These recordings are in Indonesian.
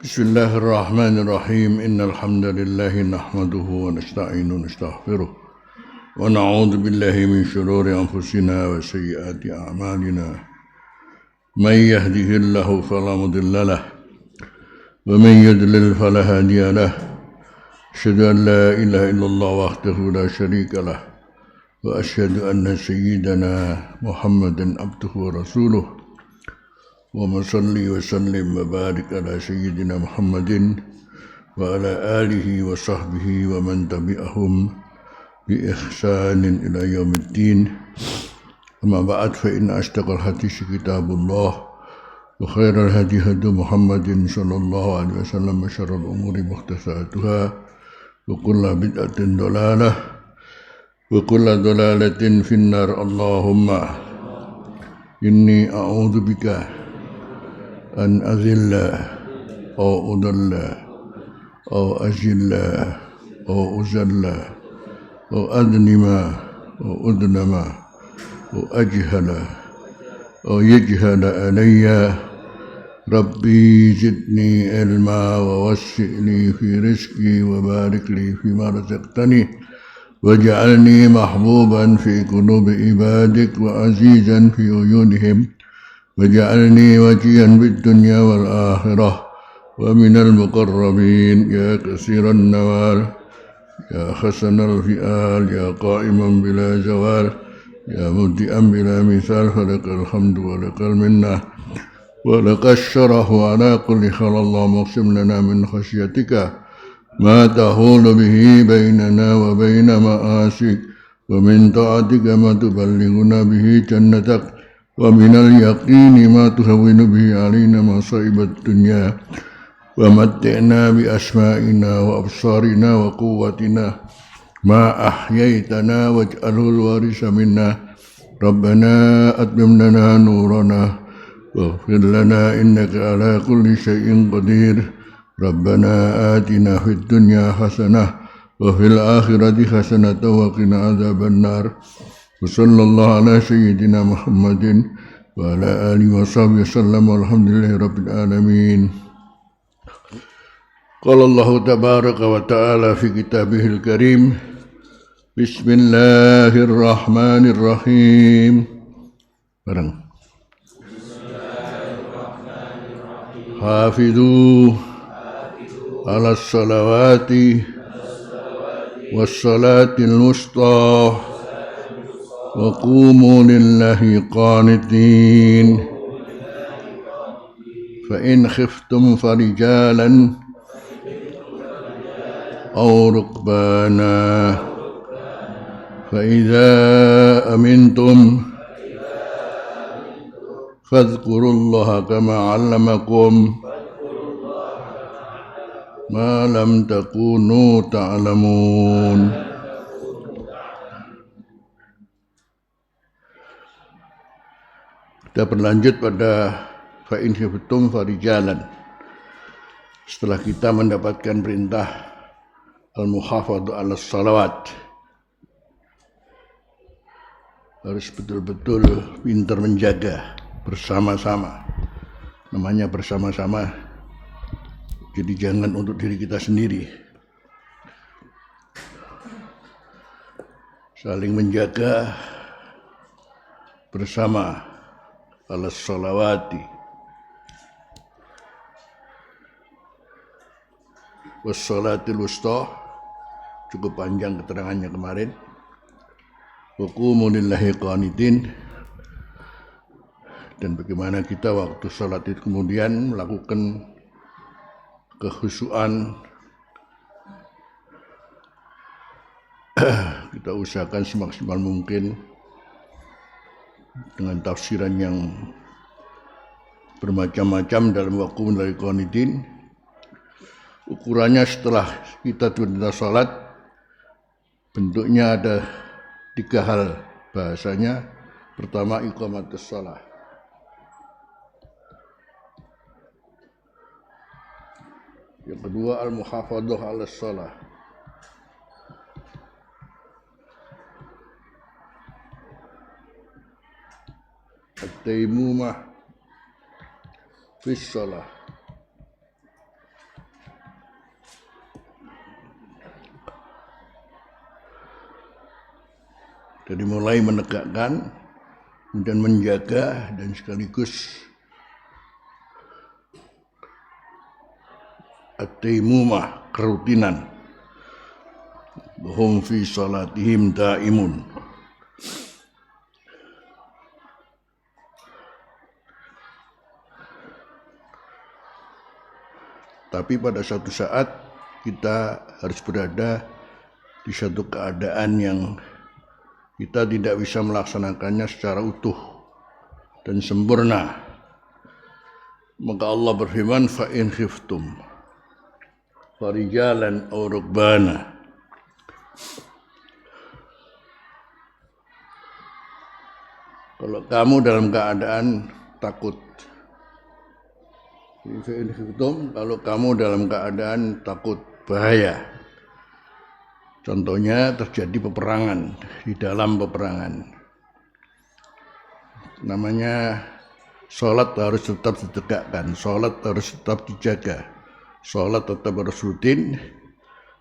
Bismillahirrahmanirrahim. Innal hamdalillah nahmaduhu wa nasta'inuhu wa nastaghfiruh wa na'udzu billahi min shururi anfusina wa sayyiati a'malina. May yahdihillahu fala mudilla lahu wa man yudlil fala hadiya lahu. Asyhadu an la ilaha illallah wahdahu la syarika lahu wa asyhadu anna sayyidana Muhammadan abduhu wa rasuluh. Wa salli wa sallim wa barik ala sayyidina Muhammadin wa ala alihi wa sahbihi wa man tabi'ahum bi ihsanin ila yaumiddin. Amma ba'd, fa inna asdaqal hadits kitabullah wa khairal hadi hadi Muhammadin sallallahu alaihi wasallam wa syarrul umuri muhdatsatuha wa kullu bid'atin dalalah wa kullu dalalatin finnar. Allahumma inni a'udzu bika an azilla aw udalla aw azilla aw uzalla aw adnima aw udnama aw ajhala aw yajhala alayya. Rabbi zidni ilma wa wassi'ni fi rizqi wa barik li fima razaqtani waj'alni mahbuban fi qulubi ibadik wa azizan fi uyunihim waj'alni wajihan bid dunya wal akhirah wa minal muqarrabin ya katsiran nawal ya hasanal fi'al ya qa'iman bila zawal ya muddi'an bila misal. Falakal hamdu wa lakal minnah wa lakash syarahu ala kulli hal. Allahumma qsim lana min khasyatika ma tahulu bihi bainana wa baina ma'asik wa min ta'atika ma tuballighuna bihi jannatak wa minal yaqini ma tuhawwinu bihi alaina masaibat dunya wa matti'na bi asma'ina wa absarina wa quwwatina ma ahyaitana waj'alhu warisa minna. Rabbana atmim lana nurana waghfir lana innaka ala kulli syai'in qadir. Rabbana atina fid dunya hasanah wa fil akhirati hasanah wa qina adzabannar. Wa sallallahu ala sayyidina Muhammadin wa ala alihi wa sahbihi wasallam. Alhamdulillahi rabbil alamin. Qala Allah tabaraka wa ta'ala fi kitabihil karim. Bismillahirrahmanirrahim. Bareng. Hafidhu ala salawati was salatil wusta wa qumu lillahi qanitin. Fa in khiftum farijalan aw rukbana fa idza amintum fadhkurullaha kama 'allamakum ma lam takunu ta'lamun. Kita berlanjut pada fa'in khiftum farijalan. Setelah kita mendapatkan perintah al-muhafadhu ala salawat, harus betul-betul pintar menjaga bersama-sama. Namanya bersama-sama, jadi jangan untuk diri kita sendiri. Saling menjaga bersama ala salawati was salatil wusta. Cukup panjang keterangannya kemarin. Wa qumu lillahi qanitin. Dan bagaimana kita waktu salat itu kemudian melakukan kekhusyuan. Kita usahakan semaksimal mungkin dengan tafsiran yang bermacam-macam dalam waqum dari qanitin. ukurannya setelah kita tuntas sholat, bentuknya ada 3 hal bahasanya. Pertama, iqamatus shalah. Yang kedua, al-muhafadzah 'alas shalah. At-taimumah fis shalah. Jadi mulai menegakkan, kemudian menjaga, dan sekaligus at-taimumah, kerutinan. Hum fi salatihim daimun. Tapi pada suatu saat kita harus berada di satu keadaan yang kita tidak bisa melaksanakannya secara utuh dan sempurna. Maka Allah berfirman, fa in khiftum farijalan aw rukbana. Kalau kamu dalam keadaan takut, fa in khiftum, kalau kamu dalam keadaan takut bahaya. Contohnya terjadi peperangan, di dalam peperangan. Namanya sholat harus tetap ditegakkan, sholat harus tetap dijaga, sholat tetap harus rutin,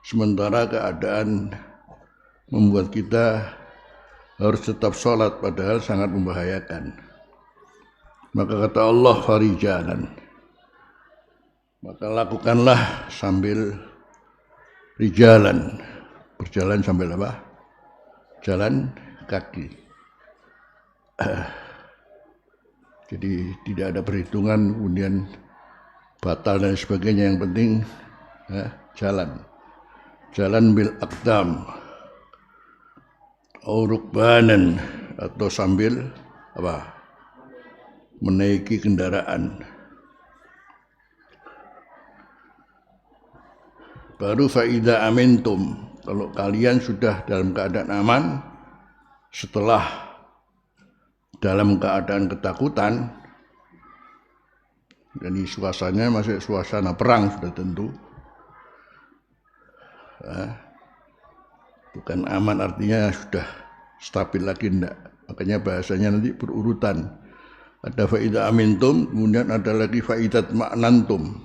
sementara keadaan membuat kita harus tetap sholat, padahal sangat membahayakan. Maka kata Allah, farijalan. Maka lakukanlah sambil rijalan. Berjalan sambil apa? Jalan kaki. Jadi tidak ada perhitungan kemudian batal dan sebagainya. Yang penting jalan. Jalan bil aqdam. Au rukbanan, atau sambil apa? Menaiki kendaraan. Baru faida amintum. Kalau kalian sudah dalam keadaan aman, setelah dalam keadaan ketakutan, jadi suasananya masih suasana perang sudah tentu. Bukan aman artinya sudah stabil lagi, enggak. Makanya bahasanya nanti berurutan. Ada faida amintum, kemudian ada lagi faidat ma'nantum.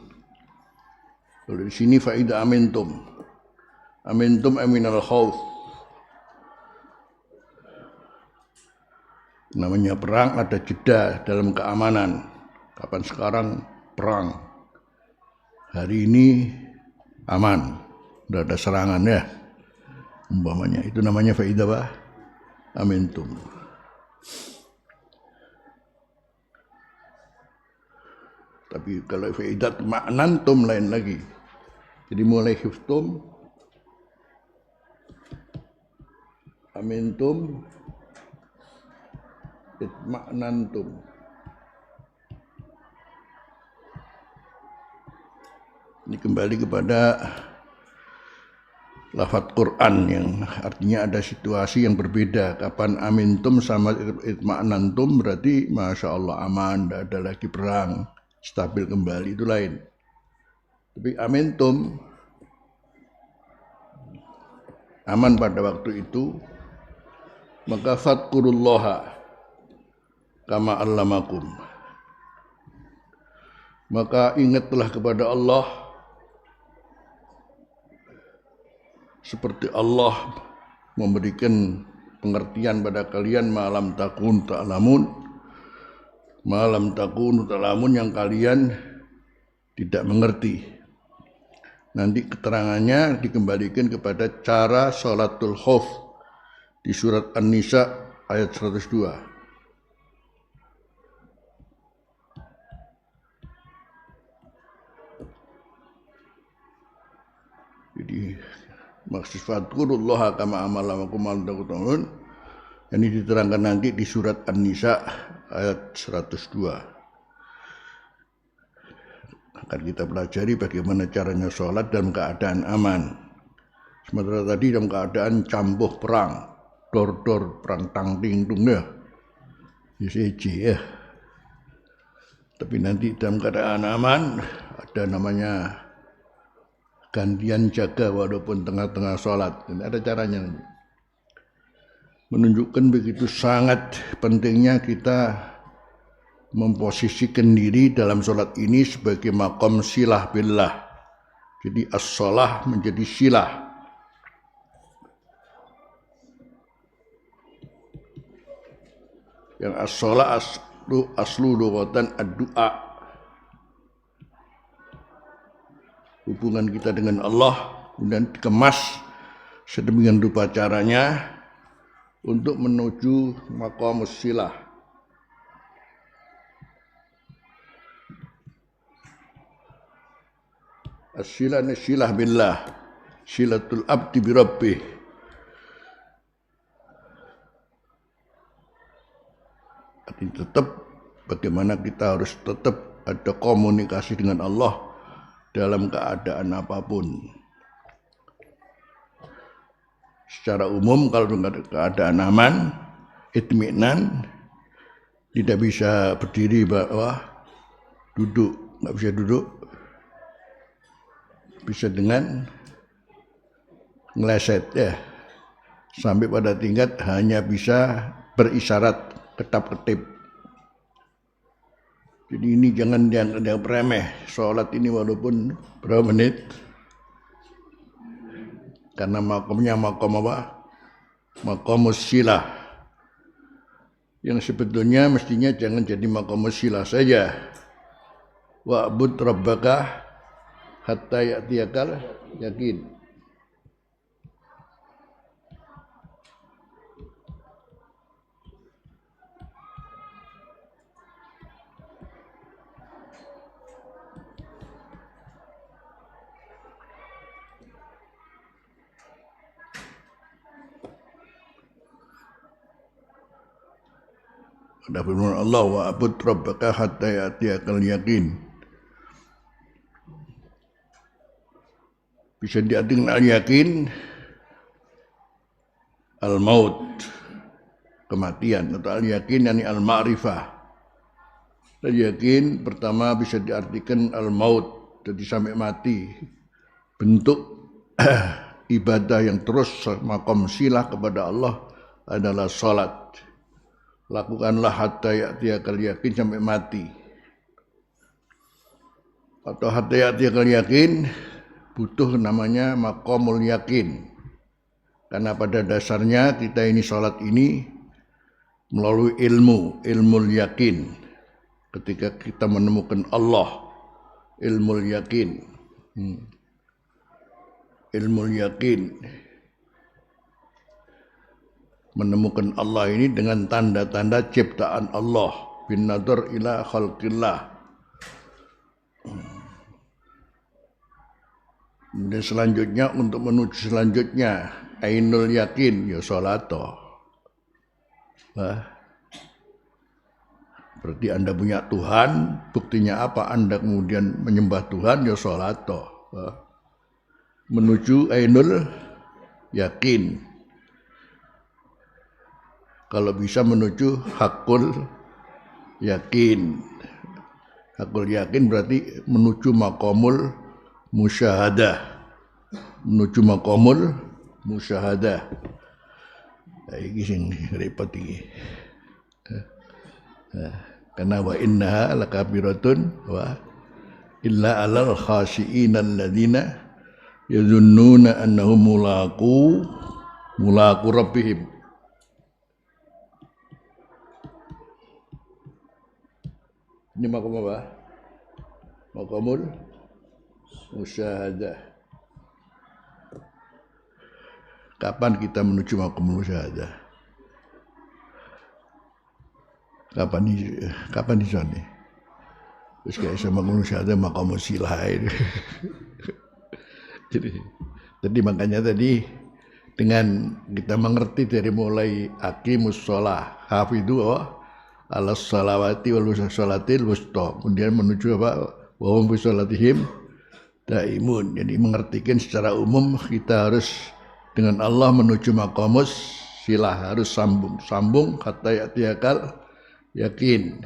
Kalau di sini faida amintum. Amintum aminal khauf. Namanya perang ada jeda dalam keamanan. Kapan sekarang perang? Hari ini aman, tidak ada serangan ya. Umpamanya itu namanya faidah apa? Amintum. Tapi kalau faidat ma'nantum lain lagi. Jadi mulai khiftum, amintum, itma'nantum. Ini kembali kepada lafaz Quran yang artinya ada situasi yang berbeda. Kapan amintum sama itma'nantum berarti Masya Allah aman, tidak ada lagi perang, stabil kembali, itu lain. Tapi amintum, aman pada waktu itu, maka fadkurullaha kama allamakum. Maka ingatlah kepada Allah seperti Allah memberikan pengertian pada kalian malam takun ta'lamun, malam takun ta'lamun yang kalian tidak mengerti. Nanti keterangannya dikembalikan kepada cara sholatul khauf di surat An-Nisa ayat 102. Jadi maksud fadkurullaha kama amalakum al-taqutun ini diterangkan nanti di surat An-Nisa ayat 102. akan kita pelajari bagaimana caranya sholat dalam keadaan aman. Sementara tadi dalam keadaan cambuh perang, dor perang tang ting tung ya, ya. Tapi nanti dalam keadaan aman ada namanya gantian jaga walaupun tengah-tengah sholat. Dan ada caranya. Menunjukkan begitu sangat pentingnya kita memposisikan diri dalam sholat ini sebagai maqam silah billah. Jadi as-sholah menjadi silah. Yang as-sholah aslu lughatan ad-du'a. Hubungan kita dengan Allah dan dikemas sedemikian rupa caranya untuk menuju maqam silah. As-silah ni silah billah, silatul abdi bi rabbih. Artinya tetap bagaimana kita harus tetap ada komunikasi dengan Allah dalam keadaan apapun. Secara umum kalau dengan keadaan aman, itminan, tidak bisa berdiri bawah, duduk, nggak bisa duduk, bisa dengan ngeleset ya, sampai pada tingkat hanya bisa berisyarat ketap-ketip. Jadi ini jangan dianggap remeh. Sholat ini walaupun berapa menit, karena makamnya makam apa? Maqamus silah. Yang sebetulnya mestinya jangan jadi maqamus silah saja. Wa'bud rabbaka hatta ya'tiyakal yakin. Ada firman Allah, wa'bud rabbaka hatta ya'tiyakal yakin. Bisa diartikan al-yakin, al-maut, kematian, atau al-yakin yakni al-ma'rifah. Al-yakin pertama bisa diartikan al-maut, jadi sampai mati. Bentuk ibadah yang terus maqam silah kepada Allah adalah salat. Lakukanlah hatta ya'tiyakal yakin sampai mati. Atau hatta ya'tiyakal yakin butuh namanya maqamul yakin. Karena pada dasarnya kita ini salat ini melalui ilmul yakin. Ketika kita menemukan Allah, ilmul yakin. Ilmul yakin. Menemukan Allah ini dengan tanda-tanda ciptaan Allah, bin nadar ila khalqillah. Kemudian selanjutnya untuk menuju selanjutnya ainul yakin ya salato. Berarti Anda punya Tuhan, buktinya apa? Anda kemudian menyembah Tuhan ya salato. Menuju ainul yakin. Kalau bisa menuju hakul yakin. Hakul yakin berarti menuju maqamul musyahadah. Menuju maqamul musyahadah. Iki sing repot iki. Karena wa innaha lakabiratun wa illa alal khashiina alladziina yazunnuna annahum mulaqu rabbihim. Ini maqam apa? Maqamul musyahadah. Kapan kita menuju maqamul musyahadah? Kapan di sana? Terus kayak sama maqamul musyahadah, maqamul silah. Jadi makanya tadi dengan kita mengerti dari mulai aqimus shalah, hafidhu alas salawati wal salatil wusta, kemudian menuju apa? wa hum fi shalatihim daimun. Jadi mengertikan secara umum kita harus dengan Allah menuju maqamus silah, harus sambung kata ya'tiyakal yakin.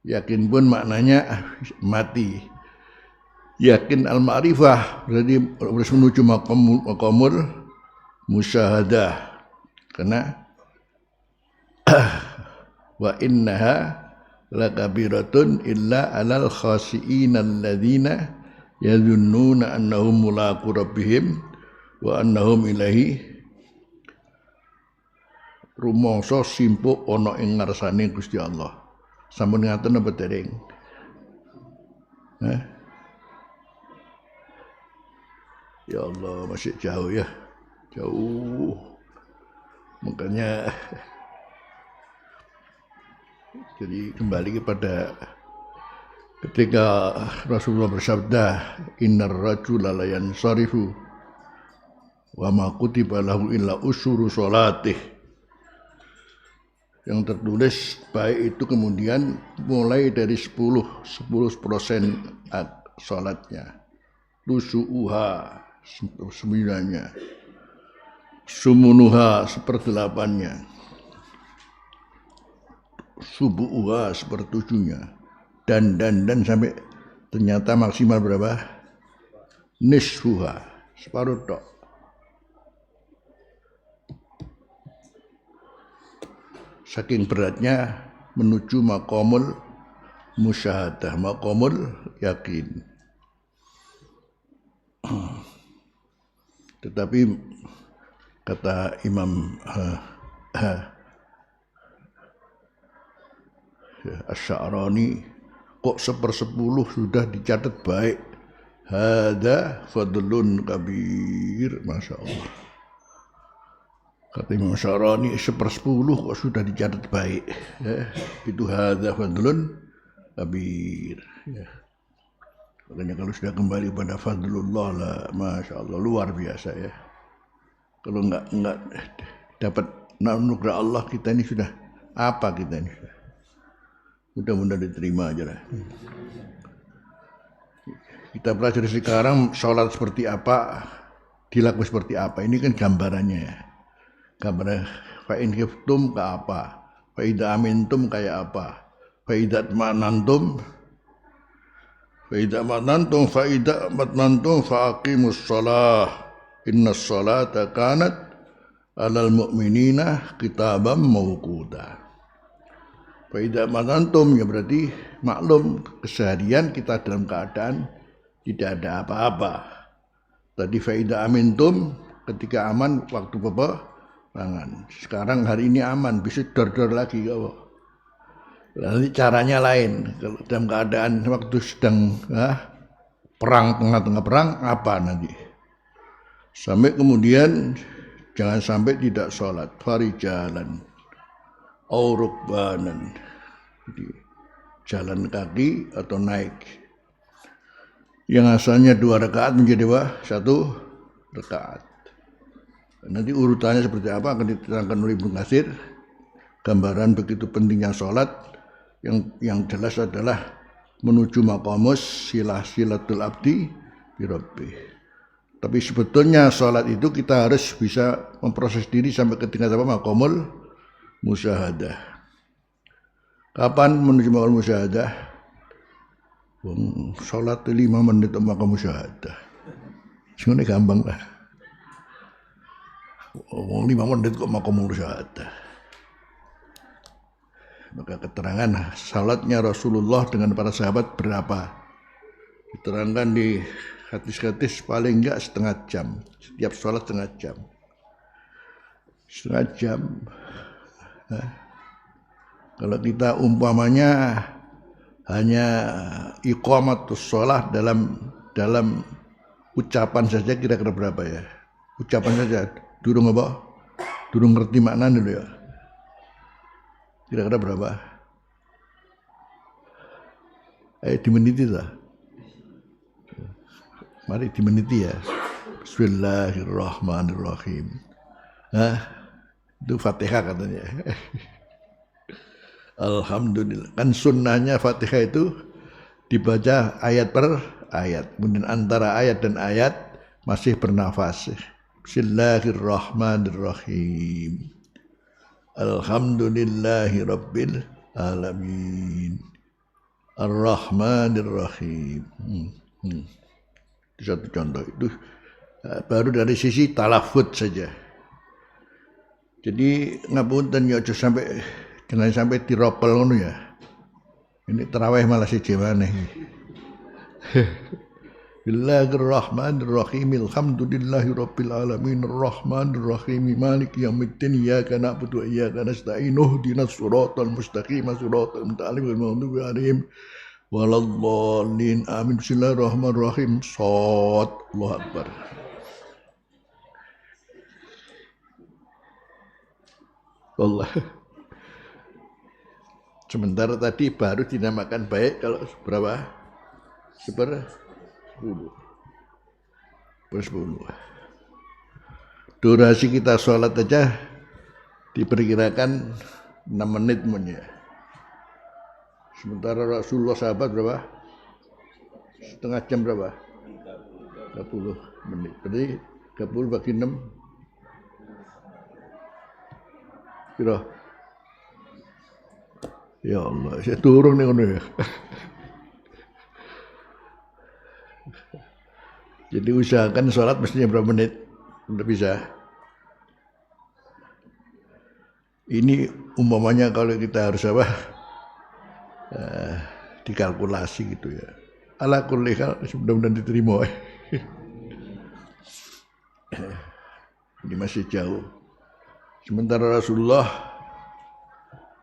Yakin pun maknanya mati. Yakin al-ma'rifah berarti harus menuju maqamul musyahadah. Karena wa innaha lakabiratun illa alal khasi'in alladzina yadhunnuna annahum mulaqu rabbihim wa annahum ilaihi rumangsa simpuk ana ing ngarsane Gusti Allah. Sampun ngaten apa dereng? Ya Allah, masih jauh ya. Jauh. Makanya jadi kembali kepada ketika Rasulullah bersabda, innar rajula la yansarifu wa ma kutiba lahu illa usyuru salatih. Yang tertulis baik itu kemudian mulai dari 10% salatnya, lusu'uha sembilannya, sumunuha seperdelapannya, subu'uha sepertujuhnya, dan sampai ternyata maksimal berapa? Nisfuha, separuh tok. Saking beratnya menuju maqamul musyahadah, maqamul yakin. Tetapi kata Imam Asy-Sya'rani, kok 1/10 sudah dicatat baik. Hada fadlun kabir, masya Allah. Kata Imam Asy-Sya'rani 1/10 kok sudah dicatat baik. Itu hada fadlun kabir. Makanya kalau sudah kembali pada fadlullah lah, masya Allah, luar biasa ya. Kalau enggak dapat anugerah Allah, kita ini sudah apa kita ini? Mudah-mudahan diterima aja lah. Kita pelajari sekarang sholat seperti apa, dilakukan seperti apa. Ini kan gambarannya ya. Gambaran fa'in khiftum ke apa, fa'idha amintum kayak apa, fa'idha atmanantum fa'aqimus shalah innas salata kanat alal mu'minina kitaban mawquta. Fa'idha atmanantum ya berarti maklum keseharian kita dalam keadaan tidak ada apa-apa. Tadi fa'idha amintum ketika aman waktu peperangan. Sekarang hari ini aman, bisa dor-dor lagi kau. Nanti caranya lain. Kalau dalam keadaan waktu sedang perang, tengah-tengah perang, apa nanti? Sampai kemudian jangan sampai tidak sholat. Farijalan, aurukbanan. Jadi jalan kaki atau naik. Yang asalnya 2 rakaat menjadi 1 rakaat. Nanti urutannya seperti apa akan diterangkan oleh Ibnu Katsir. Gambaran begitu pentingnya sholat. Yang jelas adalah menuju maqamus silatul abdi bi rabbih. Tapi sebetulnya sholat itu kita harus bisa memproses diri sampai ke tingkat apa? Maqamul musyahadah. Kapan menuju maqamul musyahadah? Sholat 5 menit maqamul musyahadah. Sebenarnya gampang lah. 5 menit kok maqamul musyahadah. Maka keterangan salatnya Rasulullah dengan para sahabat berapa? Diterangkan di hadis-hadis paling enggak setengah jam. Setiap salat setengah jam. Setengah jam. Kalau kita umpamanya hanya iqamatus shalah dalam ucapan saja kira-kira berapa ya? Ucapan saja, durung apa? Durung ngerti makna dulu ya. Kira-kira berapa? Dimeniti lah. Mari dimeniti ya. Bismillahirrahmanirrahim. Itu Fatihah katanya. Alhamdulillah. Kan sunnahnya Fatihah itu dibaca ayat per ayat. Kemudian antara ayat dan ayat masih bernafas. Bismillahirrahmanirrahim. Alhamdulillahi rabbil alamin. Ar-Rahmanir-Rahim. Itu satu contoh. Itu baru dari sisi talafut saja. Jadi ngapunten ya aja sampai jangan sampai diropel ngono ya. Ini tarawih malah siji maneh. Bismillahirrahmanirrahim. Alhamdulillahi rabbil alamin. Ar-Rahmanir-Rahim. Maliki yaumiddin. Iyyaka na'budu wa iyyaka nasta'in. Ihdinas siratal mustaqim. Siratal mustaqim. Maghdubi 'alaihim waladdallin. Amin. Bismillahirrahmanirrahim. Shad. Allahu akbar. Allah. Sementara tadi baru dinamakan baik kalau berapa? Seper 10. Durasi kita sholat aja diperkirakan 6 menit ya. Sementara Rasulullah sahabat berapa? Setengah jam berapa? 30 menit. Berarti 30 bagi 6 kira. Ya Allah, saya turun nih ngono ya. Jadi usahakan sholat mestinya berapa menit? Udah bisa. Ini umpamanya kalau kita harus apa? Dikalkulasi gitu ya. Ala kulli hal mudah-mudahan diterima. Ini masih jauh. Sementara Rasulullah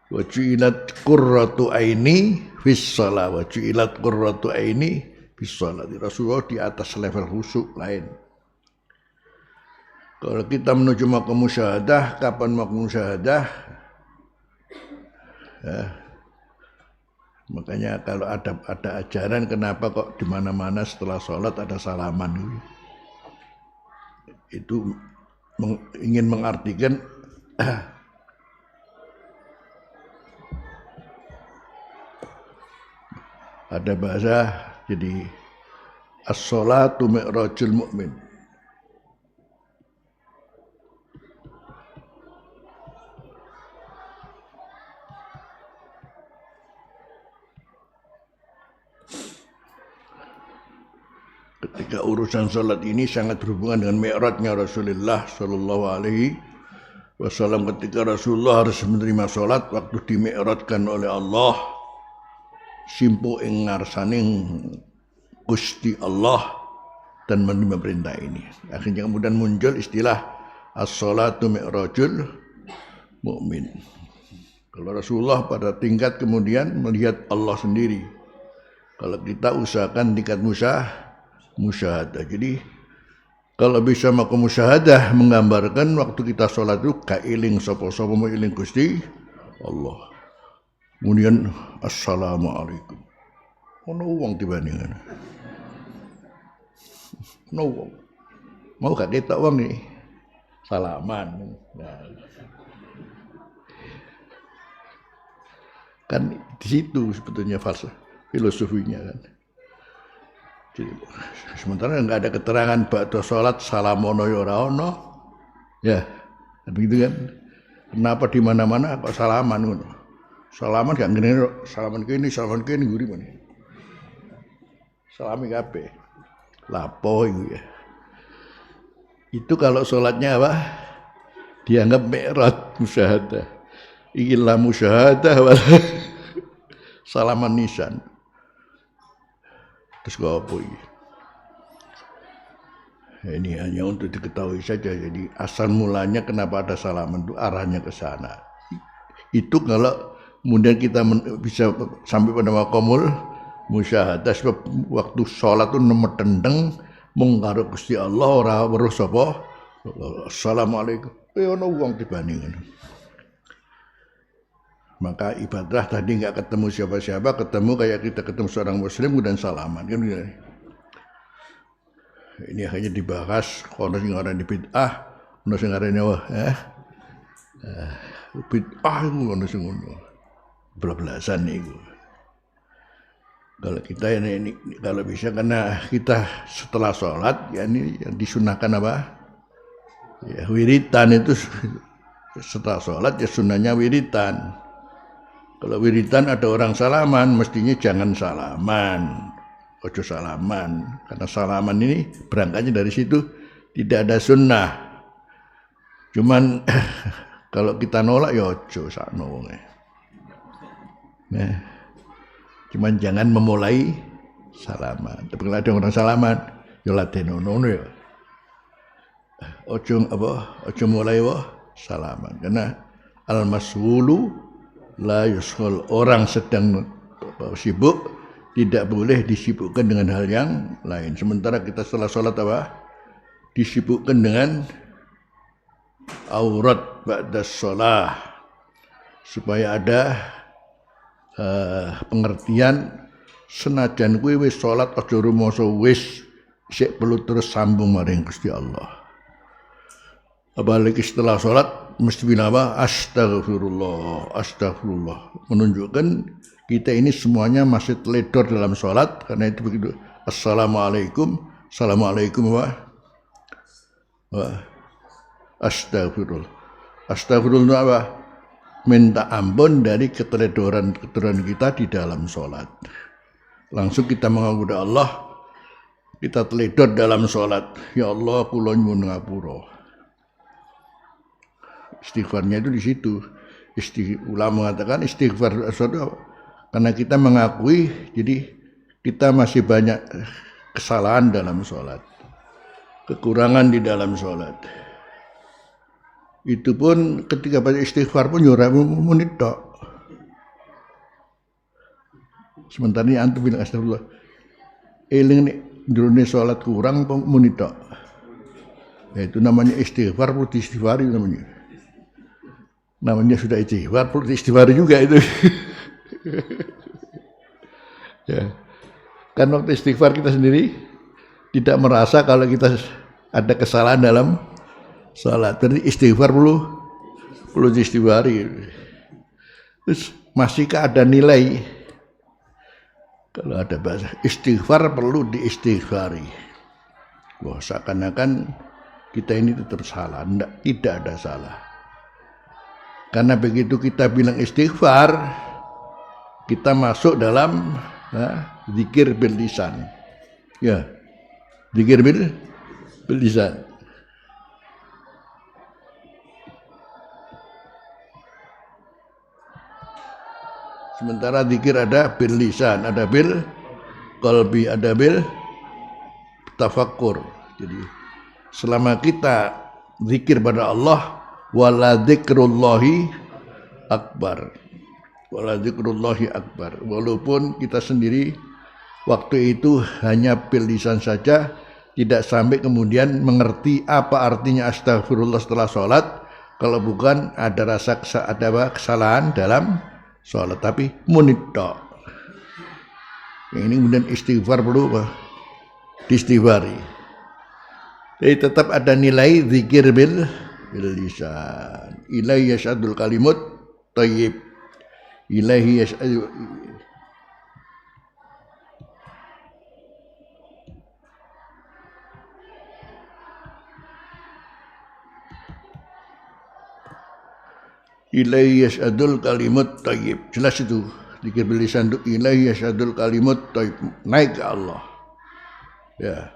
wa ju'ilat qurratu aini fis shalah wa ju'ilat qurratu aini fis shalah. Rasulullah di atas level khusyuk lain. Kalau kita menuju maqam musyahadah, kapan maqam musyahadah? Ya. Makanya kalau ada ajaran kenapa kok di mana-mana setelah sholat ada salaman itu ingin mengartikan ada bahasa jadi as-sholatu mi'rajul mu'min. Ketika urusan sholat ini sangat berhubungan dengan mi'rajnya Rasulullah Sallallahu Alaihi Wasallam. Ketika Rasulullah harus menerima sholat waktu dimi'rajkan oleh Allah simpo ing ngarsaning Gusti Allah dan menerima perintah ini. Akhirnya kemudian muncul istilah as-sholatu mi'rajul mu'min. Kalau Rasulullah pada tingkat kemudian melihat Allah sendiri. Kalau kita usahakan tingkat musyahadah. Jadi kalau bisa maqam musyahadah menggambarkan waktu kita sholat itu kailing sapa-sapa eling Gusti Allah. Kemudian assalamualaikum. Ono wong dibandingkan. Ono wong. Mau gak ketok wong nih. Salaman. Nah. Kan di situ sebetulnya filosofinya kan. Jadi, sementara enggak ada keterangan ba'da salat salamono ya ora ono. Ya, begitu kan. Kenapa di mana-mana kok salaman ngono? Salaman gak ngene salaman kene nguri mana. Salami kabeh. Lapo iku ya. Itu kalau salatnya apa? Dianggap mi'raj musyahadah. Iki la musyahadah wala salaman nisan. Terus apa ini? Ini hanya untuk diketahui saja. Jadi asal mulanya kenapa ada salaman itu arahnya ke sana. Itu kalau kemudian kita bisa sampai pada maqamul musyahadah sebab waktu sholat itu nomor tendeng mung karo Gusti Allah ora weruh sapa. Assalamualaikum. Ono wong dibandingkan. Maka ibadah tadi nggak ketemu siapa-siapa, ketemu kayak kita ketemu seorang muslim dan salaman kan gitu. Ini hanya dibahas kalau sing ngaran bid'ah, ono sing ngaran wah bid'ah itu ono sing ngono. Blablasan niku. Kalau kita ini kalau bisa, karena kita setelah sholat ya ini yang disunahkan apa? Ya, wiritan itu setelah sholat ya sunnahnya wiritan. Kalau wiritan ada orang salaman, mestinya jangan salaman, ojo salaman, karena salaman ini berangkatnya dari situ tidak ada sunnah. Cuman kalau kita nolak ya ojo sakno. Nah, cuman jangan memulai salaman. Tapi kalau ada orang salaman, ya ladenono ya. Ojo mulai salaman. Karena al-mas'ulu la yushghal, orang sedang sibuk tidak boleh disibukkan dengan hal yang lain. Sementara kita setelah sholat disibukkan dengan aurat ba'da sholah, supaya ada pengertian senajan kuwi wis salat aja rumoso wis sik perlu terus sambung maring Gusti Allah. Apalagi setelah salat mesti bilang astagfirullah, astagfirullah, menunjukkan kita ini semuanya masih teledor dalam salat. Karena itu begitu, assalamualaikum, assalamualaikum astagfirullah, astagfirullah apa? Minta ampun dari keteledoran kita di dalam sholat. Langsung kita mengaku Allah, kita teledor dalam sholat. Ya Allah, kula nyuwun ngapura. Istighfarnya itu di situ. Ulama mengatakan istighfar karena kita mengakui, jadi kita masih banyak kesalahan dalam sholat, kekurangan di dalam sholat. Itu pun ketika baca istighfar pun ora menit tok. Sementara ini antum bilang astagfirullah, eling nek ndrone salat kurang menit tok. Ya, itu namanya istighfar, perlu diistighfari namanya. Namanya sudah istighfar, perlu diistighfari juga itu. Ya. Kan waktu istighfar kita sendiri tidak merasa kalau kita ada kesalahan dalam salat. Jadi istighfar perlu diistighfari. Terus masihkah ada nilai? Kalau ada bahasa istighfar perlu diistighfari. Wah, seakan-akan kita ini tetap salah. Tidak ada salah. Karena begitu kita bilang istighfar, kita masuk dalam zikir bil lisan. Ya. Zikir bil lisan. Sementara zikir ada bil lisan, ada bil qalbi, ada bil tafakkur. Jadi selama kita zikir pada Allah, wala dzikrullahi akbar. Wala dzikrullahi akbar. Walaupun kita sendiri waktu itu hanya bil lisan saja, tidak sampai kemudian mengerti apa artinya astagfirullah setelah sholat, kalau bukan ada rasa kesalahan dalam sholat, tapi munid tok. Ini kemudian istighfar perlu diistighfari. Jadi tetap ada nilai zikir bil lisan. Ilaihi yashadul kalimut thayyib. Ilaihi yashadul ilaihi yashadul kalimut thayyib. Jelas itu zikir bil lisan itu ilaihi yashadul kalimut thayyib, naik ke Allah. Ya.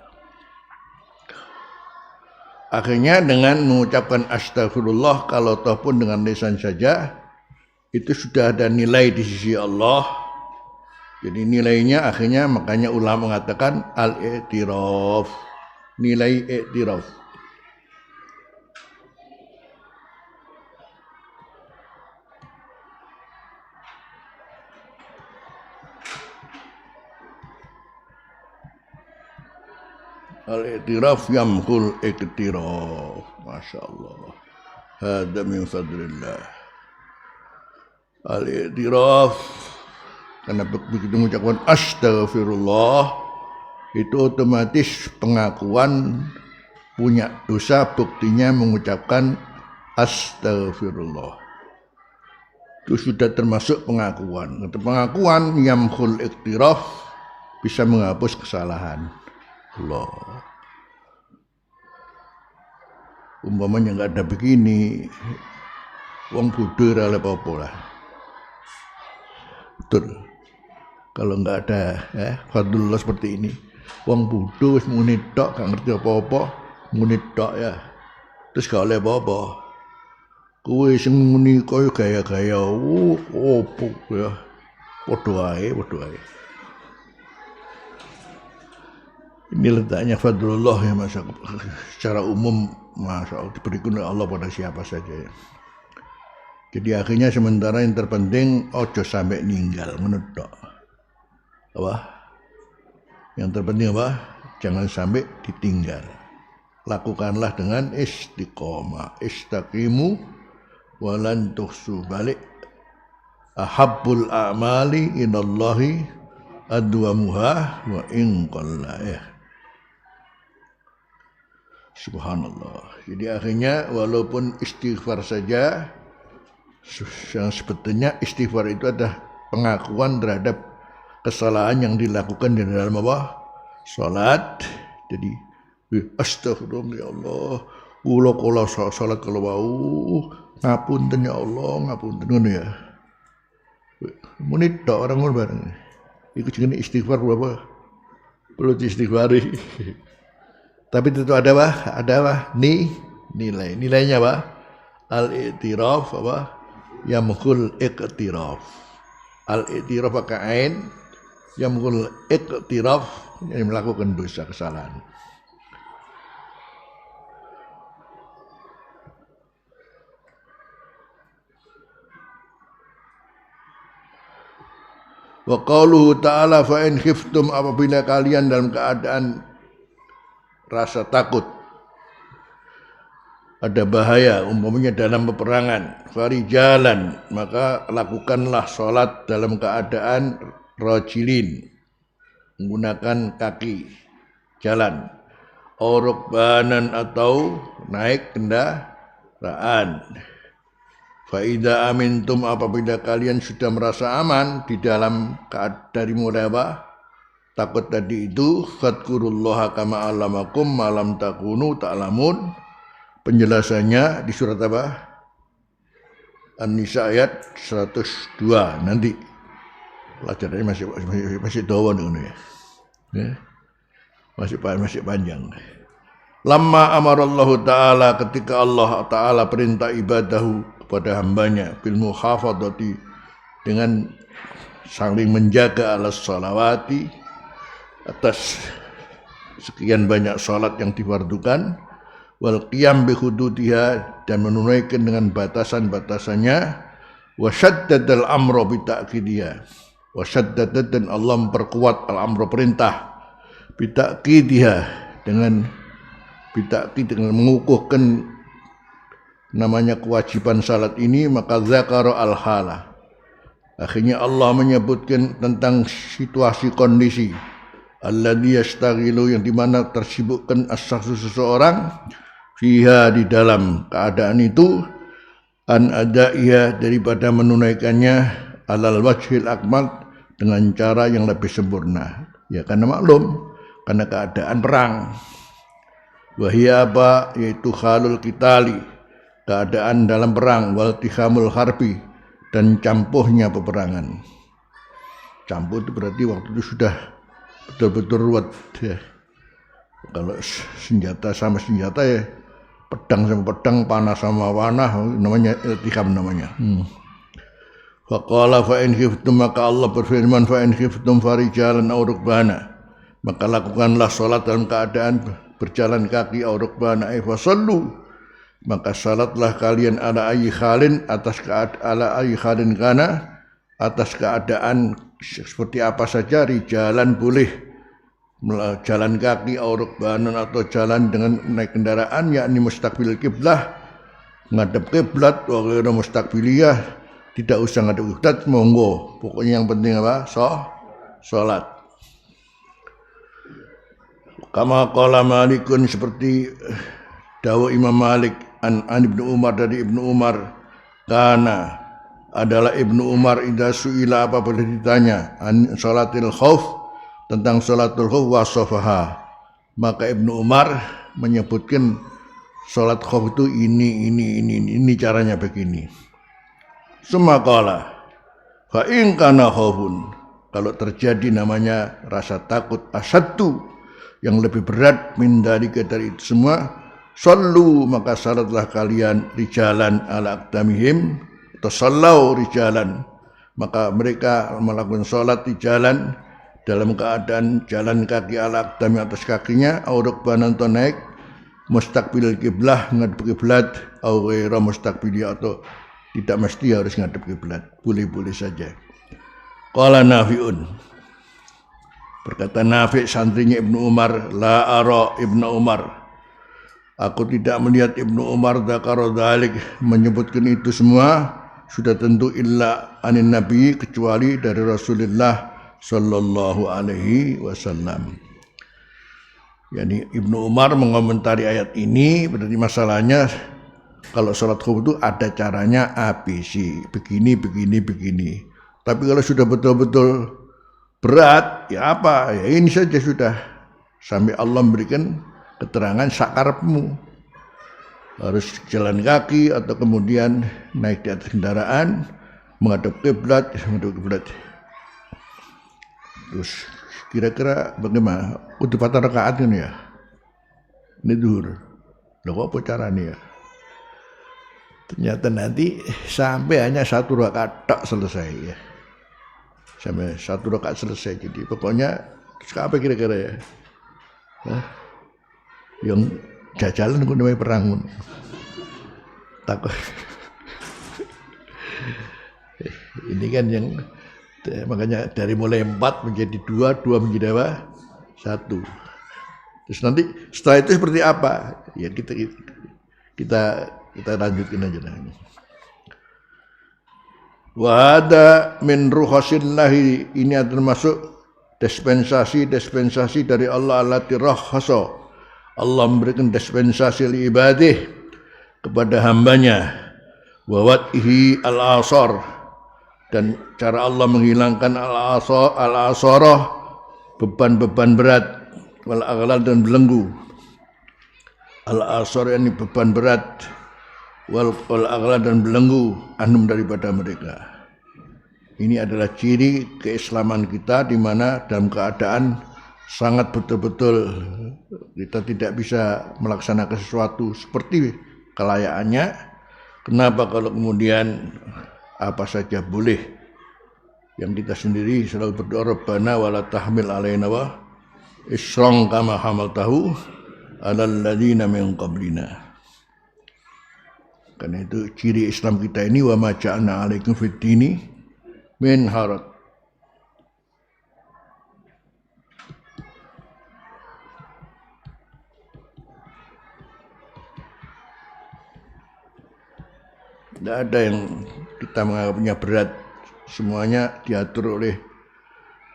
Akhirnya dengan mengucapkan astagfirullah, kalau toh pun dengan lisan saja, itu sudah ada nilai di sisi Allah. Jadi nilainya akhirnya, makanya ulama mengatakan al-i'tiraf, nilai i'tiraf. Al-i'tiraf yamhul iktiraf. Masya Allah. Hada min fadlillah. Al-i'tiraf, karena begitu mengucapkan astagfirullah, itu otomatis pengakuan punya dosa, buktinya mengucapkan astagfirullah. Itu sudah termasuk pengakuan. Pengakuan yamhul iktiraf, bisa menghapus kesalahan. Allah. Umpamanya nggak ada begini, wong bodoh ora apa-apa lah. Betul. Kalau nggak ada fadlullah seperti ini, wong bodoh wis muni tok gak ngerti apa-apa, muni tok ya. Terus gak oleh apa-apa. Kowe sing muni kaya gaya-gaya opo ya. Padha ae. Ini letaknya fadlullah ya Mas. Secara umum Masya Allah diberikan oleh Allah pada siapa saja ya. Jadi akhirnya sementara yang terpenting ojo sampai ninggal menedok. Apa? Yang terpenting apa? Jangan sampai ditinggal. Lakukanlah dengan istiqomah. Istaqimu walan tuhsu balik. Ahabbul a'mali inallahi adwamuha wa in qalla ya. Subhanallah. Jadi akhirnya walaupun istighfar saja, yang sebetulnya istighfar itu adalah pengakuan terhadap kesalahan yang dilakukan di dalam apa? Salat. Jadi astagfirullah ya Allah. Kula salat kalau wau ngapunten ya Allah, ngapunten ngono ya. Muni tok orang ngono bareng. Iku jenenge istighfar berapa? Perlu istighfari. Tapi tentu ada apa? Nilai. Nilainya apa? Al-i'tiraf apa? Yamkul iqtiraf. Al-i'tiraf pakai ain, yamkul iqtiraf yang melakukan dosa kesalahan. Wa qauluhu ta'ala fa in khiftum, apabila kalian dalam keadaan rasa takut ada bahaya umpamanya dalam peperangan, farijalan, maka lakukanlah salat dalam keadaan rajilin, menggunakan kaki jalan, rukbanan atau naik kendaraan. Faida amintum, apabila kalian sudah merasa aman di dalam dari mulai apa? Takut tadi itu, fadkurullaha kama alamakum malam takunu ta'lamun. Penjelasannya di surat apa? An-Nisa ayat 102. Nanti pelajarannya masih dawa nih ya. Masih panjang. Lamma amarallahu ta'ala, ketika Allah ta'ala perintah ibadahu kepada hambanya bil muhafadati, dengan saling menjaga alas salawati, atas sekian banyak salat yang difardukan, wal qiyam bi hududiha, dan menunaikan dengan batasan-batasannya, wa syaddadal amra bi ta'kidiha, wa syaddada, dan Allah memperkuat al-amra perintah, bi ta'kidiha, dengan mengukuhkan namanya kewajiban salat ini, maka zakara al-hala. Akhirnya Allah menyebutkan tentang situasi kondisi alladzi yastaghilu, yang dimana tersibukkan as-syakhsu seseorang, fiha, di dalam keadaan itu, an adaiha, daripada menunaikannya, alal wajhil akmal, dengan cara yang lebih sempurna. Ya karena maklum, karena keadaan perang. Wahia apa? Yaitu halul qitali, keadaan dalam perang, wal tihamul harbi, dan campuhnya peperangan. Campuh itu berarti waktu itu sudah betul-betul ruwet ya. Kalau senjata sama senjata ya, pedang sama pedang, panah sama panah, namanya iltiham namanya. Faqala fa in khiftum, maka Allah berfirman, fa in khiftum farijalan aw rukbana, maka lakukanlah salat dalam keadaan berjalan kaki, aw rukbana ay fasallu, maka salatlah kalian ala ayyi khalin, atas ala ayyi khalin kana, atas keadaan seperti apa saja. Rijalan boleh jalan kaki, rukbanan atau jalan dengan naik kendaraan, yakni mustaqbil kiblah, menghadap kiblat, wa ghairu mustaqbiliyah, tidak usah ngadep kiblat, monggo, pokoknya yang penting apa? Salat. Kama qala Malikun, seperti dawuh Imam Malik, an Ibnu Umar, dari Ibnu Umar, kana, adalah Ibnu Umar, idza suila, apabila ditanya an salatil khauf, tentang salatul khauf wasofaha. Maka Ibnu Umar menyebutkan salat khauf itu ini caranya begini. Sumakala fa in kana khaufun, kalau terjadi namanya rasa takut asyaddu yang lebih berat min dari itu semua, sallu maka salatlah kalian rijalan ala aqdamihim, atau sallau rijalan, maka mereka melakukan salat di jalan dalam keadaan jalan kaki ala aqdami atas kakinya, au rukbanan atau naik, mustaqbil kiblah menghadap kiblat, au ghaira mustaqbili atau tidak mesti harus ngadep kiblat, boleh-boleh saja. Qala Nafi'un, berkata Nafi' santrinya Ibnu Umar, la ara Ibnu Umar, aku tidak melihat Ibnu Umar dzakara dzalik menyebutkan itu semua, sudah tentu illa anin Nabi, kecuali dari Rasulullah sallallahu alaihi wasallam. Yani Ibnu Umar mengomentari ayat ini, berarti masalahnya kalau sholat khauf itu ada caranya ABC, begini. Tapi kalau sudah betul-betul berat, ya apa? Ya ini saja sudah. Sampai Allah memberikan keterangan sakarepmu. Harus jalan kaki atau kemudian naik di atas kendaraan, menghadap kiblat. Terus kira-kira bagaimana? Udah 4 rakaat kan ya? Ini zuhur. Loh kok apa caranya ya? Ternyata nanti sampai hanya 1 rakaat tak selesai ya. Sampai 1 rakaat selesai. Jadi pokoknya apa kira-kira ya? Yang jajalan pun namanya perang. Takut. Ini kan yang makanya dari mulai 4 menjadi 2 menjadi apa? 1. Terus nanti setelah itu seperti apa? Ya kita lanjutkan aja nah. Wa hada min ruhasillahi, ini adalah termasuk dispensasi dari Allah, allati rahhasa, Allah memberikan dispensasi li ibadih kepada hambanya, wa wad'ihi al-asar, dan cara Allah menghilangkan al-asarah, beban-beban berat, wal aghlal dan belenggu. Al-asar ini beban berat, wal aghlal dan belenggu anhum daripada mereka. Ini adalah ciri keislaman kita, di mana dalam keadaan sangat betul-betul kita tidak bisa melaksanakan sesuatu seperti kelayakannya. Kenapa kalau kemudian apa saja boleh, yang kita sendiri selalu berdoa Rabbana wala tahmil alaina wa isran kama hamaltahu alal ladzina min qablina. Karena itu ciri Islam kita ini, wa ma ja'alna 'alaikum fid dini min haraj. Tidak ada yang kita menganggapnya berat, semuanya diatur oleh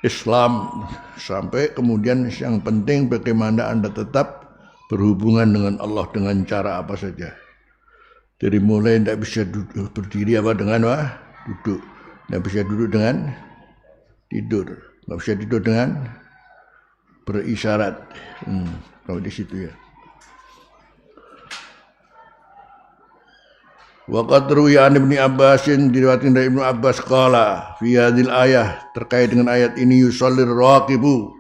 Islam. Sampai kemudian yang penting bagaimana Anda tetap berhubungan dengan Allah dengan cara apa saja. Dari mulai tidak bisa duduk, berdiri apa dengan duduk, tidak bisa duduk dengan tidur, tidak bisa tidur dengan berisyarat. Kalau di situ ya. Waqad ruwiya an Ibnu Abbasin, diriwayatkan dari Ibnu Abbas qala fi hadhil ayah, terkait dengan ayat ini, yusallir raqibu,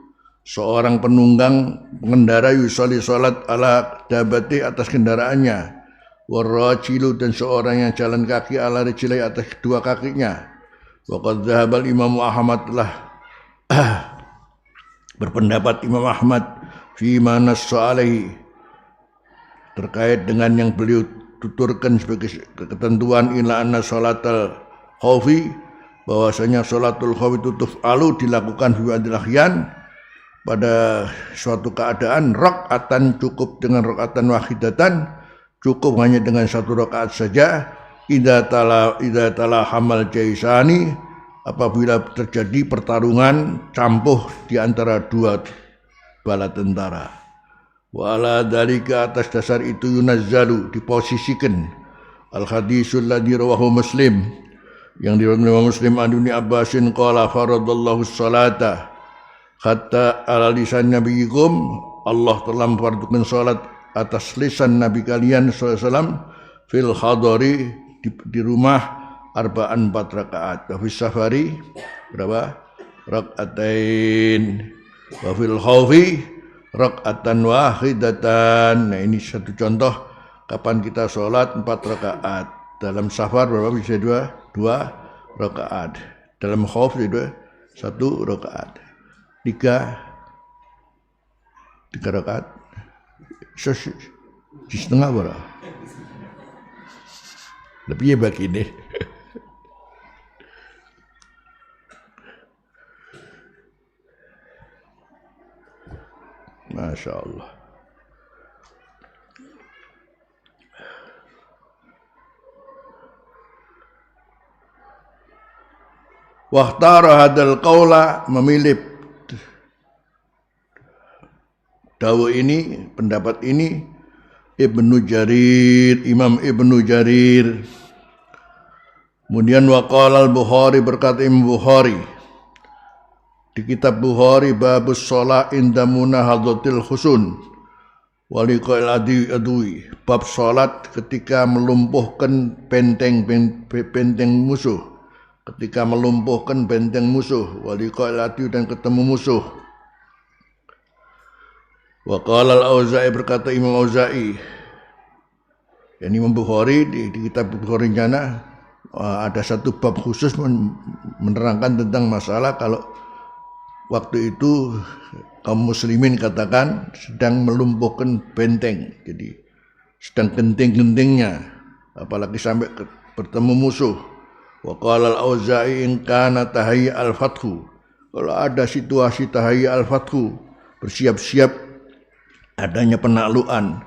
seorang penunggang pengendara, yusalli salat ala dabati atas kendaraannya, warajilu dan seorang yang jalan kaki ala rijlai atas kedua kakinya. Waqad dhahabal Imam Ahmad, telah berpendapat Imam Ahmad fi ma nassa alaihi, terkait dengan yang beliau tuturkan sebagai ketentuan, ila anna salatal khaufi, bahwasanya salatul khauf itu tuf'alu, dilakukan fi ba'dil ahyan, pada suatu keadaan, rakaatan, cukup dengan rakaatan wahidatan, cukup hanya dengan 1 rakaat saja, idza tala hamal jaisani, apabila terjadi pertarungan campuh di antara 2 bala tentara. Wa ala dzalika, atas dasar itu, yunazzalu, diposisikan al-hadisul ladzi rawahu Muslim, yang diriwayatkan oleh Muslim an Ibnu Abbasin qala faradallahu sholata, hatta ala lisan nabiyikum, Allah telah memfardukan salat atas lisan nabi kalian SAW fil hadari, di rumah, arba'an 4 rakaat, wa fis safari berapa? Rakaatain, wa fil khaufi rakaatan wahidatan. Nah, ini satu contoh kapan kita sholat 4 rakaat. Dalam safar berapa? Bisa 2 rakaat. Dalam khauf juga 1 rakaat. 3 rakaat. Di setengah berapa? Lebih ya begini. Masya Allah. Wahtara hadal qaula, memilih dawuh ini, pendapat ini Ibnu Jarir, Imam Ibnu Jarir. Kemudian waqala al-Bukhari, berkata Imam Bukhari di kitab Bukhari, babus sholat inda munahadzatil khusun waliqa'il adui, bab sholat ketika melumpuhkan benteng musuh, ketika melumpuhkan benteng musuh, waliqa'il adui, dan ketemu musuh. Wa qala al-Auza'i, berkata Imam Auza'i, yani Imam Bukhari di kitab Bukhari jana ada satu bab khusus menerangkan tentang masalah kalau waktu itu kaum muslimin katakan sedang melumpuhkan benteng, jadi sedang genting-gentingnya, apalagi sampai bertemu musuh. Wa qala al-Auza'i in kana tahayya al-fathu, kalau ada situasi tahayya al-fathu, bersiap-siap adanya penaklukan,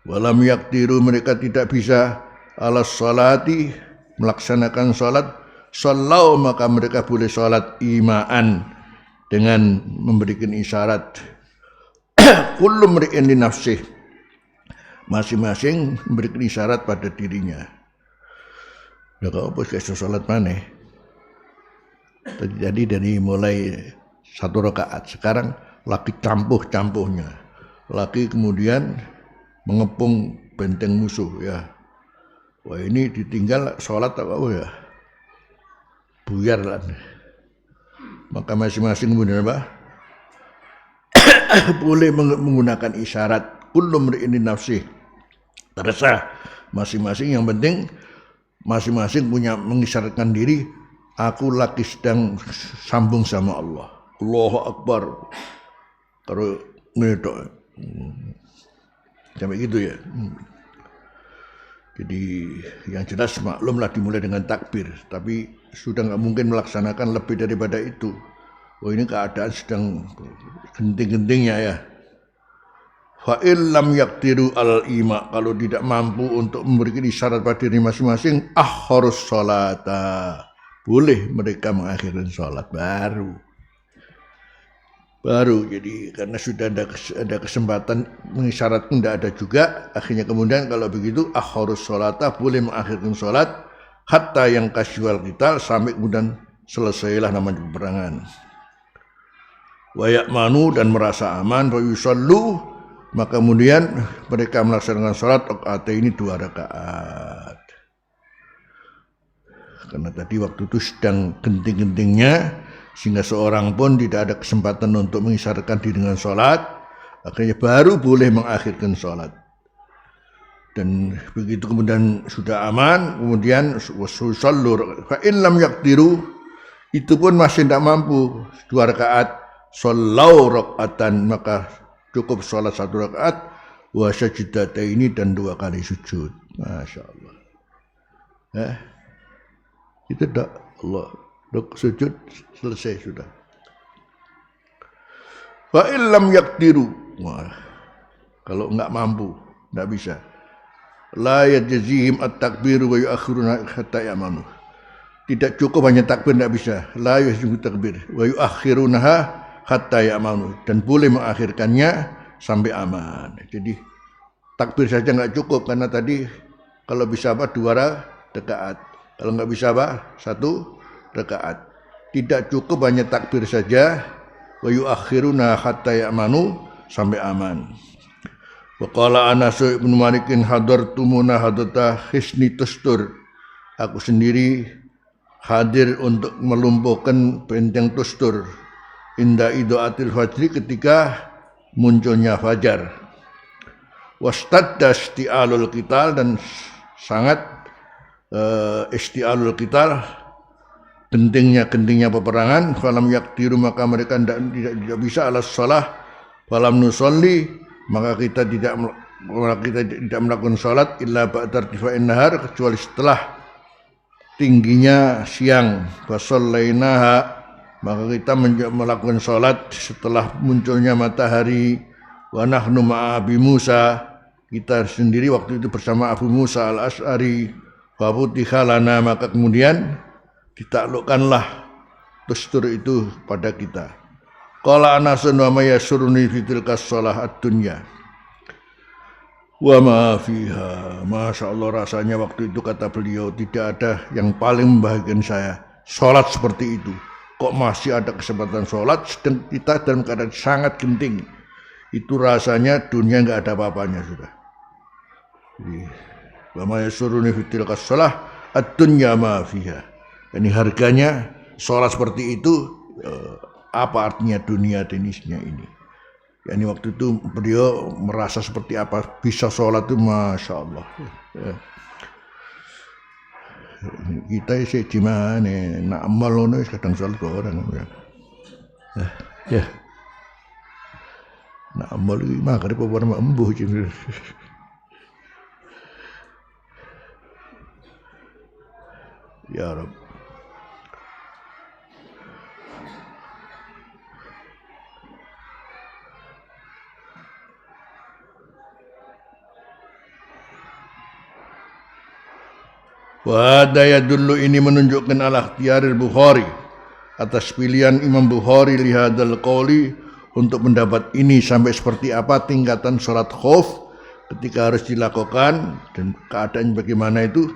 walam yaktiru, mereka tidak bisa ala salati, melaksanakan salat, sallau, maka mereka boleh salat imaan, dengan memberikan isyarat. Kullu mri'in li nafsih, masing-masing memberikan isyarat pada dirinya. Udah kau apa kasih salat mana? Jadi dari mulai 1 rakaat, sekarang laki campuh-campuhnya, laki kemudian mengepung benteng musuh ya. Wah, ini ditinggal salat apa ya? Buyar lah. Maka masing-masing kemudian apa? Boleh menggunakan isyarat. Kullu mri'in li nafsih, terserah masing-masing, yang penting masing-masing punya mengisyaratkan diri, aku lagi sedang sambung sama Allah. Allahu Akbar. Kalau ngedok sampai gitu ya. Jadi yang jelas maklumlah dimulai dengan takbir, tapi sudah nggak mungkin melaksanakan lebih daripada itu. Oh, ini keadaan sedang genting-gentingnya ya. Fa illam yaqdiru al ima, kalau tidak mampu untuk memberikan isyarat pada diri masing-masing, akhirus sholata, boleh mereka mengakhirkan sholat baru. Jadi karena sudah ada kesempatan mengisyaratkan, tidak ada juga, akhirnya kemudian kalau begitu akhirus sholata, boleh mengakhirkan sholat hatta yang kasual kita, sampai kemudian selesailah namanya peperangan. Wa ya'manu, dan merasa aman, fa yusallu, maka kemudian mereka melaksanakan sholat rakaat ini 2 rakaat. Karena tadi waktu itu sedang genting-gentingnya, sehingga seorang pun tidak ada kesempatan untuk mengisyaratkan diri dengan sholat, akhirnya baru boleh mengakhirkan sholat. Dan begitu kemudian sudah aman, kemudian wasallur fa in lam yaqdiru, itu pun masih tidak mampu 2 rakaat, sallau rakaatan, maka cukup sholat 1 rakaat, wa sajidataini, dan 2 kali sujud. Masya Allah. Itu dah Allah. Sujud selesai sudah. Wa illam yaqdiru, kalau enggak mampu, enggak bisa, la yajzihim at-takbir wa yu'akhiruna hatta ya'manu, tidak cukup hanya takbir, enggak bisa, la yajzihim takbir wa yu'akhirunaha hatta ya'manu, dan boleh mengakhirkannya sampai aman. Jadi takbir saja enggak cukup, karena tadi kalau bisa 2 rakaat, kalau enggak bisa 1 rakaat. Tidak cukup hanya takbir saja, wa yuakhiruna hatta ya'manu, sampai aman. Wa qala Anas bin Malik hadartumuna hadata hisni tustur, aku sendiri hadir untuk melumpuhkan benteng tustur inda idaatil fajri, ketika munculnya fajar. Wastadda isti'alul qital, dan sangat isti'alul qital, gentingnya peperangan. Falam yaktiru, maka mereka tidak bisa alas shalah. Falam nusolli, maka kita tidak melakukan salat illa ba'da irtifa'in nahar, kecuali setelah tingginya siang. Fasallainaha, maka kita melakukan salat setelah munculnya matahari. Wa nahnu ma'a Abi Musa, kita sendiri waktu itu bersama Abu Musa al-Asy'ari. Fa futiha lana, maka kemudian ditaklukkanlah tustur itu pada kita. Qala Anasun wa ma yasuruni fi tilka shalah ad-dunya wa ma fiha. Masya Allah, rasanya waktu itu, kata beliau, tidak ada yang paling membahagiakan saya salat seperti itu. Kok masih ada kesempatan salat sedang kita dalam keadaan sangat genting. Itu rasanya dunia enggak ada apa-apanya sudah. Wa ma yasuruni fi tilka shalah ad-dunya ma fiha. Ini harganya salat seperti itu, apa artinya dunia dan isinya ini. Yani waktu itu beliau merasa seperti apa bisa sholat itu, Masya Allah. Kita sih gimana, nak amal lono kadang sholat ke orang. Ya, nak amal ini maghrib apa nama embuh. Ya Rabb. Wa hadza yadullu, ini menunjukkan ala ikhtiyaril Bukhari, atas pilihan Imam Bukhari li hadzal qauli, untuk mendapat ini sampai seperti apa tingkatan salat khauf ketika harus dilakukan dan keadaan bagaimana itu.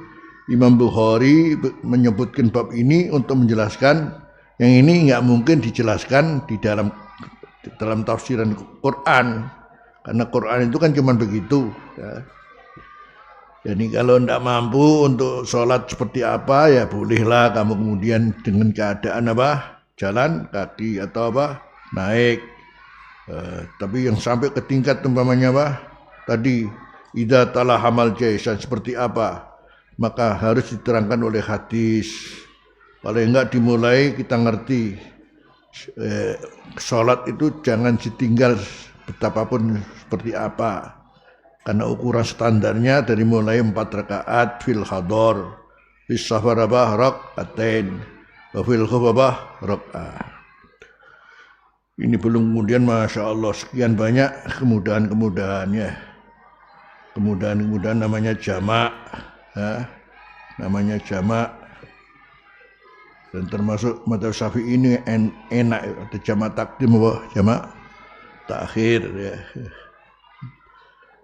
Imam Bukhari menyebutkan bab ini untuk menjelaskan yang ini enggak mungkin dijelaskan di dalam tafsiran Quran, karena Quran itu kan cuma begitu ya. Jadi kalau tidak mampu untuk sholat seperti apa, ya bolehlah kamu kemudian dengan keadaan apa, jalan kaki atau apa, naik. Tapi yang sampai ke tingkat umpamanya apa, tadi idza talahamal jaisan seperti apa, maka harus diterangkan oleh hadis. Paling enggak dimulai kita ngerti, sholat itu jangan ditinggal betapapun seperti apa. Karena ukuran standarnya dari mulai 4 rakaat fil hadar, fis safar rak'atain, wa fil khufabah rak'ah. Ini belum kemudian Masya Allah sekian banyak kemudahan-kemudahannya. Kemudahan-kemudahan namanya jamak, ya. Namanya jamak. Dan termasuk madzhab Syafi'i ini enak, ada jamak takdim apa jamak takhir ya.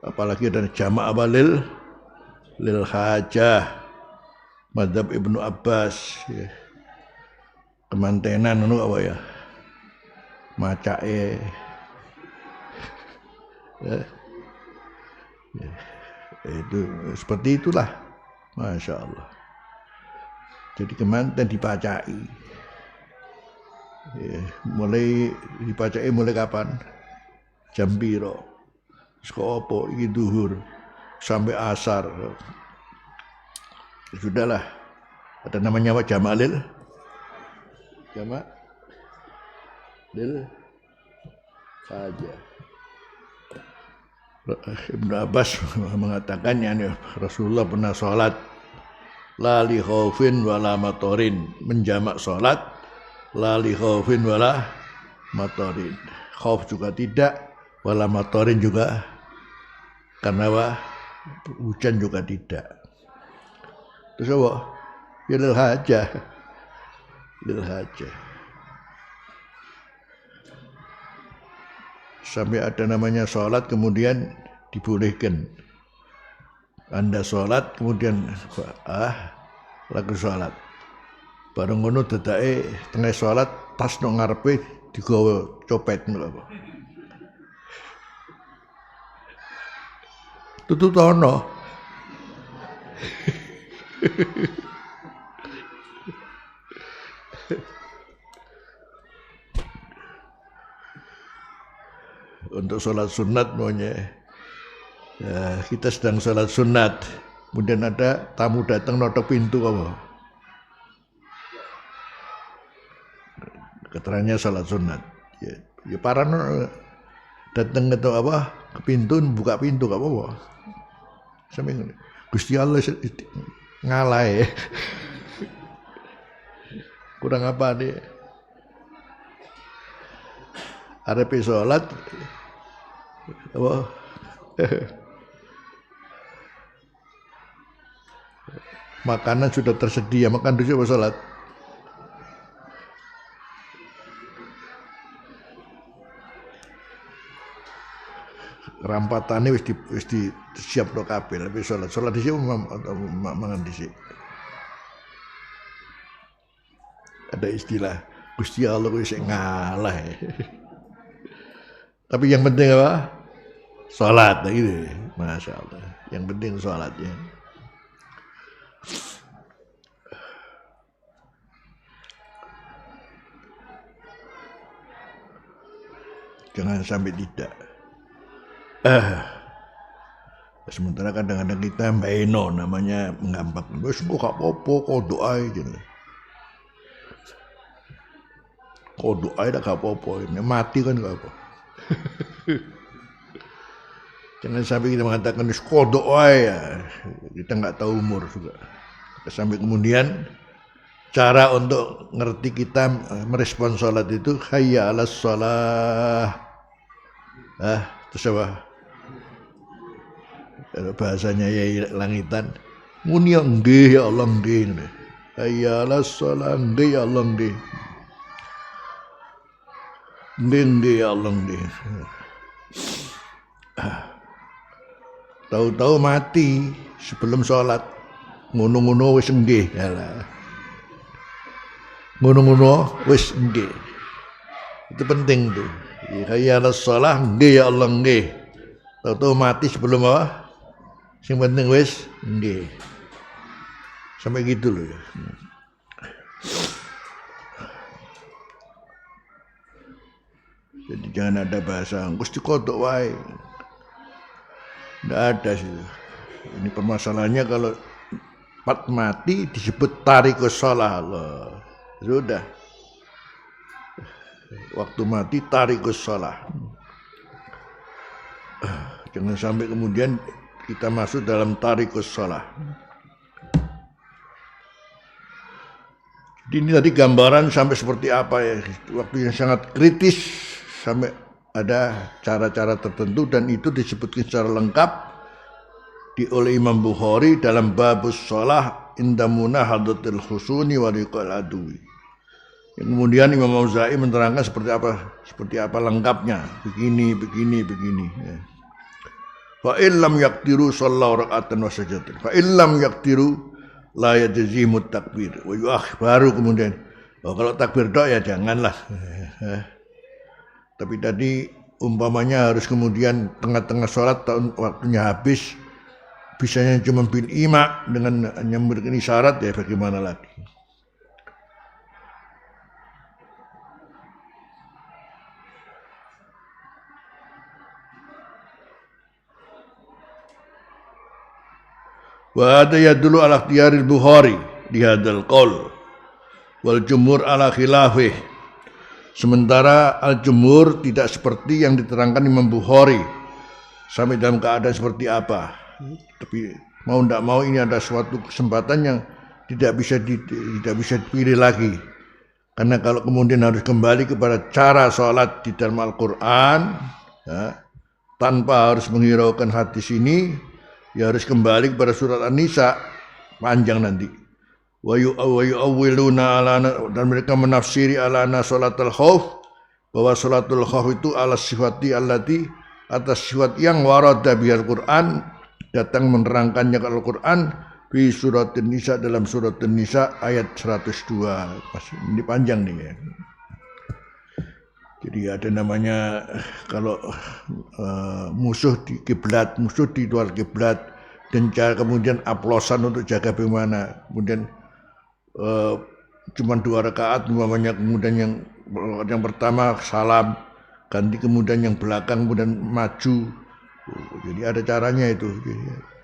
Apalagi ada jamak apa lil hajah, madzhab Ibnu Abbas ya. Kemantenan itu apa ya, macake ya. Itu seperti itulah, Masya Allah. Jadi kemanten dipacai ya. Mulai dipacai mulai kapan, jam piro, sekopo iki duhur sampai asar. Sudahlah, ada namanya apa, jamak lil saja. Ibnu Abbas mengatakan ya, Rasulullah pernah sholat la li khaufin wala matorin, menjamak sholat la li khaufin wala matorin, khauf juga tidak, wala matorin juga, karena apa, hujan juga tidak. Terus apa? Ya lil hajah. Sampai ada namanya sholat kemudian dibolehkan. Anda sholat kemudian lagu sholat. Bareng ngono dedake tengah sholat tas nang ngarepe digawa copet lho. Tututono. Untuk sholat sunat maunya. Ya, kita sedang sholat sunat. Kemudian ada tamu datang notok pintu apa? Keterangannya sholat sunat. Ya para datang ke apa? Ke pintu, buka pintu gak apa-apa. Sampai Gusti Allah ngalah ya. Kurang apa nih? Arepe sholat apa? Makanan sudah tersedia, makan dulu coba sholat. Rampatannya wis siap do kabeh, tapi sholat dhisik mangan dhisik. Ada istilah Gusti Allah wis ngalah. Tapi yang penting apa? Sholat gitu. Masya Allah. Yang penting sholatnya. Jangan sampai tidak. Sementara kadang-kadang kita maino namanya menggampak. Wes kok gak apa-apa, kok doa aja. Kok doa dah gak apa-apa. Ini mati kan gak apa. Jangan sampai kita mengatakan kok doa ya. Kita nggak tahu umur juga. Sampai kemudian cara untuk ngerti kita merespon sholat itu hayya 'alas shalah. Terus apa? Bahasanya ya langitan. Muni nggih ya Allah nggih. Hayya 'alas shalah nggih ya Allah nggih. Nggih ya Allah nggih. Tahu-tahu mati sebelum sholat. Ngono-ngono wis nggih. Ngono-ngono wis nggih. Itu penting tuh. Hayya 'alas shalah nggih ya Allah nggih. Tahu-tahu mati sebelum apa? Yang penting wis nggih. Sampai gitu loh ya. Jadi jangan ada bahasa Gusti kodok wae. Nggak ada sih. Ini permasalahannya kalau mati disebut tarikus shalah. Sudah. Waktu mati tarikus shalah. Jangan sampai kemudian kita masuk dalam tarikus shalah. Ini tadi gambaran sampai seperti apa ya. Waktu yang sangat kritis sampai ada cara-cara tertentu dan itu disebutkan secara lengkap oleh Imam Bukhari dalam babus shalah inda munahadatil husuni wa liqal adwi. Yang kemudian Imam Auza'i menerangkan seperti apa lengkapnya, begini ya. Fa illam yaqdiru sallallahu raka'atan wa sajdatin. Fa illam yaqdiru la yajzimu takbir. Wa baru kemudian kalau takbir dok ya janganlah. Tapi tadi umpamanya harus kemudian tengah-tengah sholat waktunya habis, bisanya cuma bil ima dengan hanya memberikan isyarat ya bagaimana lagi. Wa hada yadullu ala ikhtiyaril Bukhari di hadzal qaul wal jumhur ala khilafih. Sementara al-jumhur tidak seperti yang diterangkan Imam Bukhari. Sampai dalam keadaan seperti apa. Tapi mau tidak mau ini ada suatu kesempatan yang tidak bisa dipilih lagi. Karena kalau kemudian harus kembali kepada cara sholat di dalam Al-Quran ya, tanpa harus menghiraukan hadis ini, ya harus kembali kepada surat An-Nisa panjang nanti. Wa yu'awwiluna ala, dan mereka menafsiri ala anna salatul khauf, bahwa salatul khauf itu ala sifati allati, atas sifat yang warada bihal Quran, datang menerangkannya ke Al-Quran di surat An-Nisa, dalam surat An-Nisa ayat 102. Ini panjang nih ya. Jadi ada namanya kalau musuh di kiblat, musuh di luar kiblat, dan cara kemudian aplosan untuk jaga bagaimana. Kemudian cuma 2 rakaat umpamanya, kemudian yang pertama salam, ganti kemudian yang belakang kemudian maju. Jadi ada caranya itu,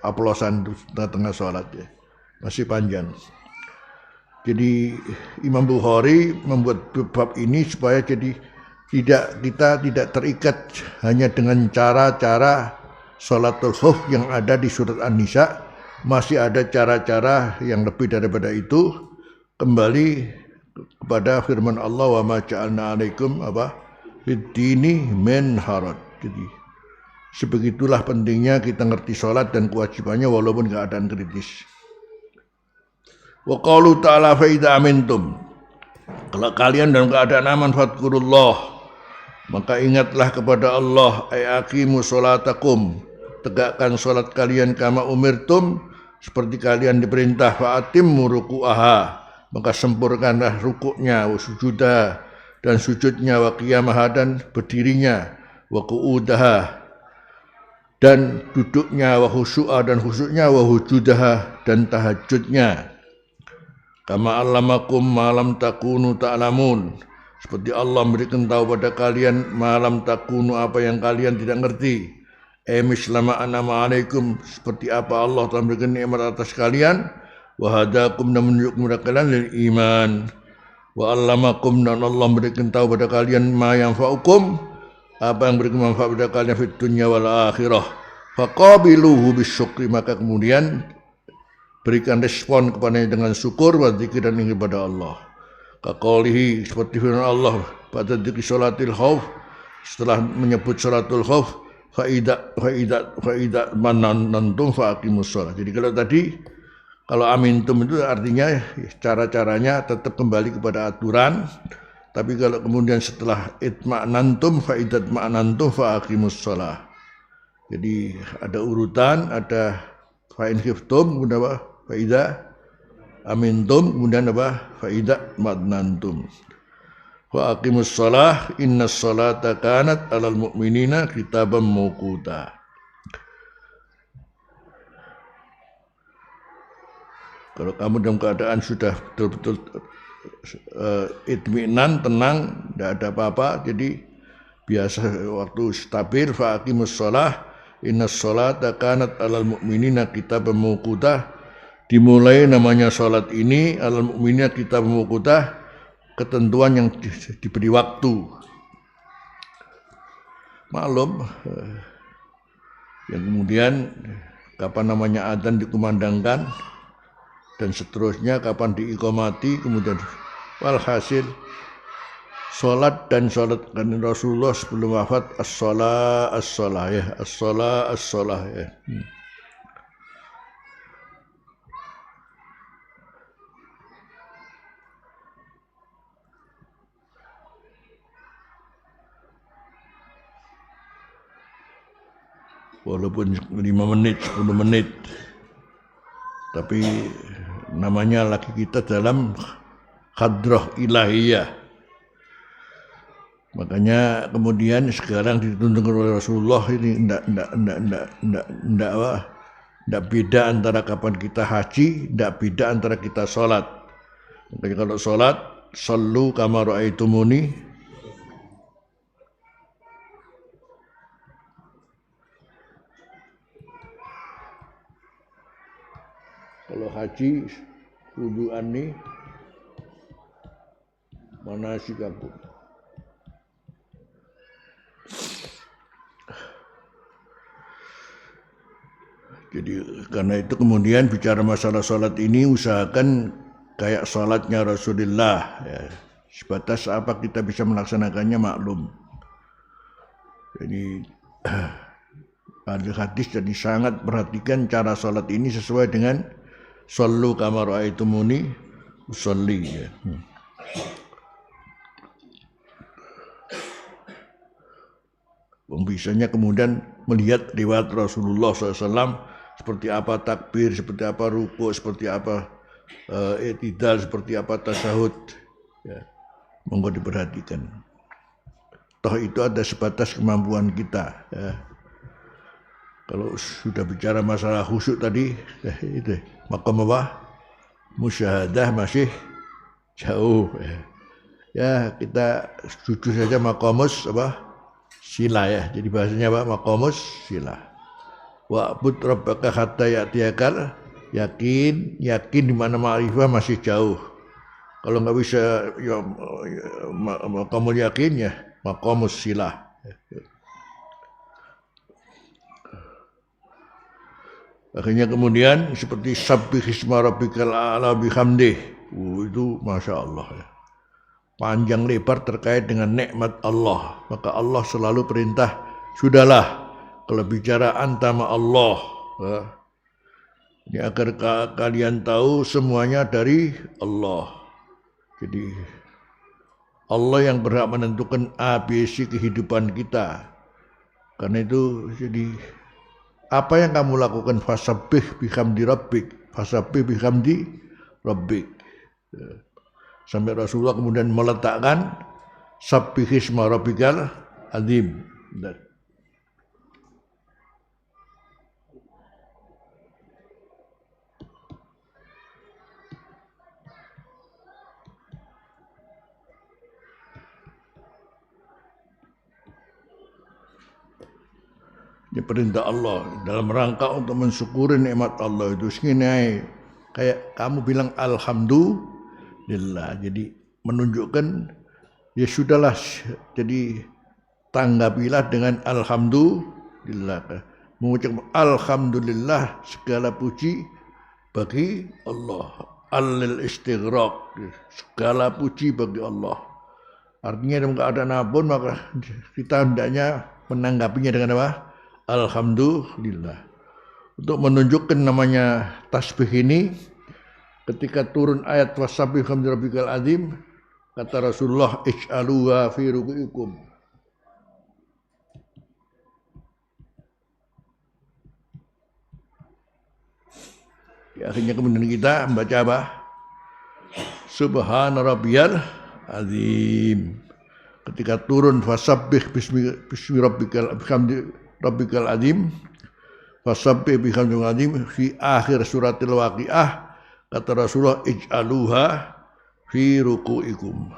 aplosan itu tengah-tengah sholat ya. Masih panjang. Jadi Imam Bukhari membuat bab ini supaya kita tidak terikat hanya dengan cara-cara sholatul khauf yang ada di surat An-Nisa. Masih ada cara-cara yang lebih daripada itu. Kembali kepada firman Allah, wa ma ja'alna 'alaikum fid-dini min haraj. Jadi sebegitulah pentingnya kita ngerti sholat dan kewajibannya walaupun keadaan kritis. Wa qalu ta'ala fa idza amintum. Kalau kalian dalam keadaan aman, fadkurullah, maka ingatlah kepada Allah. Ay aqimu sholatakum, tegakkan sholat kalian, kama umirtum, seperti kalian diperintah. Fa'atimmu ruku'aha, maka sempurnakanlah rukuknya, wa sujudah, dan sujudnya, wa qiyamaha, dan berdirinya, wa qu'udaha, dan duduknya, wa khusyu'a, dan khusyuknya, wa hujudaha, dan tahajudnya. Kama allamakum malam takunu ta'lamun, seperti Allah memberikan tahu pada kalian malam takunu, apa yang kalian tidak ngerti. Mislama anama alaikum, seperti apa Allah telah memberikan nikmat atas kalian. Wa hadakum, dan menunjukkan kepada kalian lil iman. Wa allamakum, dan Allah memberikan tahu pada kalian ma yanfa'ukum, apa yang memberikan manfaat pada kalian fid dunya wal akhirah. Faqabiluhu bisyukri, maka kemudian berikan respon kepadanya dengan syukur, wa dzikir, dan ingat pada Allah. Kaqaulihi, seperti firman Allah pada dzikri sholatil khauf, setelah menyebut sholatul khauf, fa idza manantum faqimus shalah. Jadi kalau amintum itu artinya cara-caranya tetap kembali kepada aturan, tapi kalau kemudian setelah itma'nantum fa idza ma'nantum faqimus shalah. Jadi ada urutan, ada fa in khiftum, kemudian apa? Fa idza amintum, kemudian apa? Fa idza madnantum. Wa aqimus shalah, innas salata kanat 'alal mu'minina kitaban mawquta. Kalau kamu dalam keadaan sudah betul-betul itminan, tenang, tidak ada apa-apa, jadi biasa waktu tabir, fa aqimus shalah, innas salata kanat 'alal mu'minina kitaban mawquta. Dimulai namanya salat ini alal mu'minina kitaban mawquta, ketentuan yang diberi waktu. Maklum yang kemudian kapan namanya adzan dikumandangkan dan seterusnya, kapan diiqamati, kemudian walhasil salat dan salat kan Rasulullah sebelum wafat as-shalah ya, as-shalah ya. Walaupun 5 menit, 10 menit, tapi namanya lagi kita dalam hadrah ilahiyah. Makanya kemudian sekarang dituntun oleh Rasulullah ini tidak beda antara kapan kita haji, tidak beda antara kita sholat. Makanya kalau sholat, sallu kama ra'aitumuni. Kalau haji, kudu anni manasikakum. Jadi karena itu kemudian bicara masalah sholat ini usahakan kayak sholatnya Rasulullah ya. Sebatas apa kita bisa melaksanakannya maklum. Jadi ada hadis, jadi sangat perhatikan cara sholat ini sesuai dengan sallu kama ra'aitumuni usolli ya. Bisanya kemudian melihat riwayat Rasulullah SAW seperti apa takbir, seperti apa ruku, seperti apa i'tidal, seperti apa tasyahud ya. Monggo diperhatikan. toh itu ada sebatas kemampuan kita. Ya. Kalau sudah bicara masalah khusyuk tadi, itu maqam apa? Musyahadah masih jauh. Ya kita jujur saja maqamus apa? Sila ya. Jadi bahasanya apa? Maqamus sila. Wa'bud rabbaka hatta ya'tiyakal yakin di mana ma'rifah masih jauh. Kalau nggak bisa ya maqamul yakin ya maqamus sila. Akhirnya kemudian seperti sabbih isma rabbikal a'la bihamdih. Itu Masya Allah ya. Panjang lebar terkait dengan nikmat Allah. Maka Allah selalu perintah, sudahlah kalau bicara antama Allah. Ya. Ini agar kalian tahu semuanya dari Allah. Jadi Allah yang berhak menentukan ABC kehidupan kita. Karena itu jadi apa yang kamu lakukan fasabbih bihamdi rabbik, fasabbih bihamdi rabbik. Sampai Rasulullah kemudian meletakkan sabbih isma rabbikal azim. Ini perintah Allah dalam rangka untuk mensyukuri nikmat Allah itu segini kayak kamu bilang alhamdulillah. Jadi menunjukkan ya sudahlah. Jadi tanggapilah dengan alhamdulillah. Mengucap alhamdulillah segala puji bagi Allah. Al istighraq segala puji bagi Allah. Artinya dalam keadaan apapun maka kita hendaknya menanggapinya dengan apa? Alhamdulillah. Untuk menunjukkan namanya tasbih ini, ketika turun ayat wasabbih bihamdi rabbikal azim, kata Rasulullah ij'aluha fi ruku'ikum. Ya, akhirnya kemudian kita membaca apa? Subhana rabbiyal azim. Ketika turun fasabbih bismi rabbikal bihamdi rabbikal azim fasabbih bihamdil azim fi akhir suratil waqiah, kata Rasulullah ij'aluha fi ruku'ikum.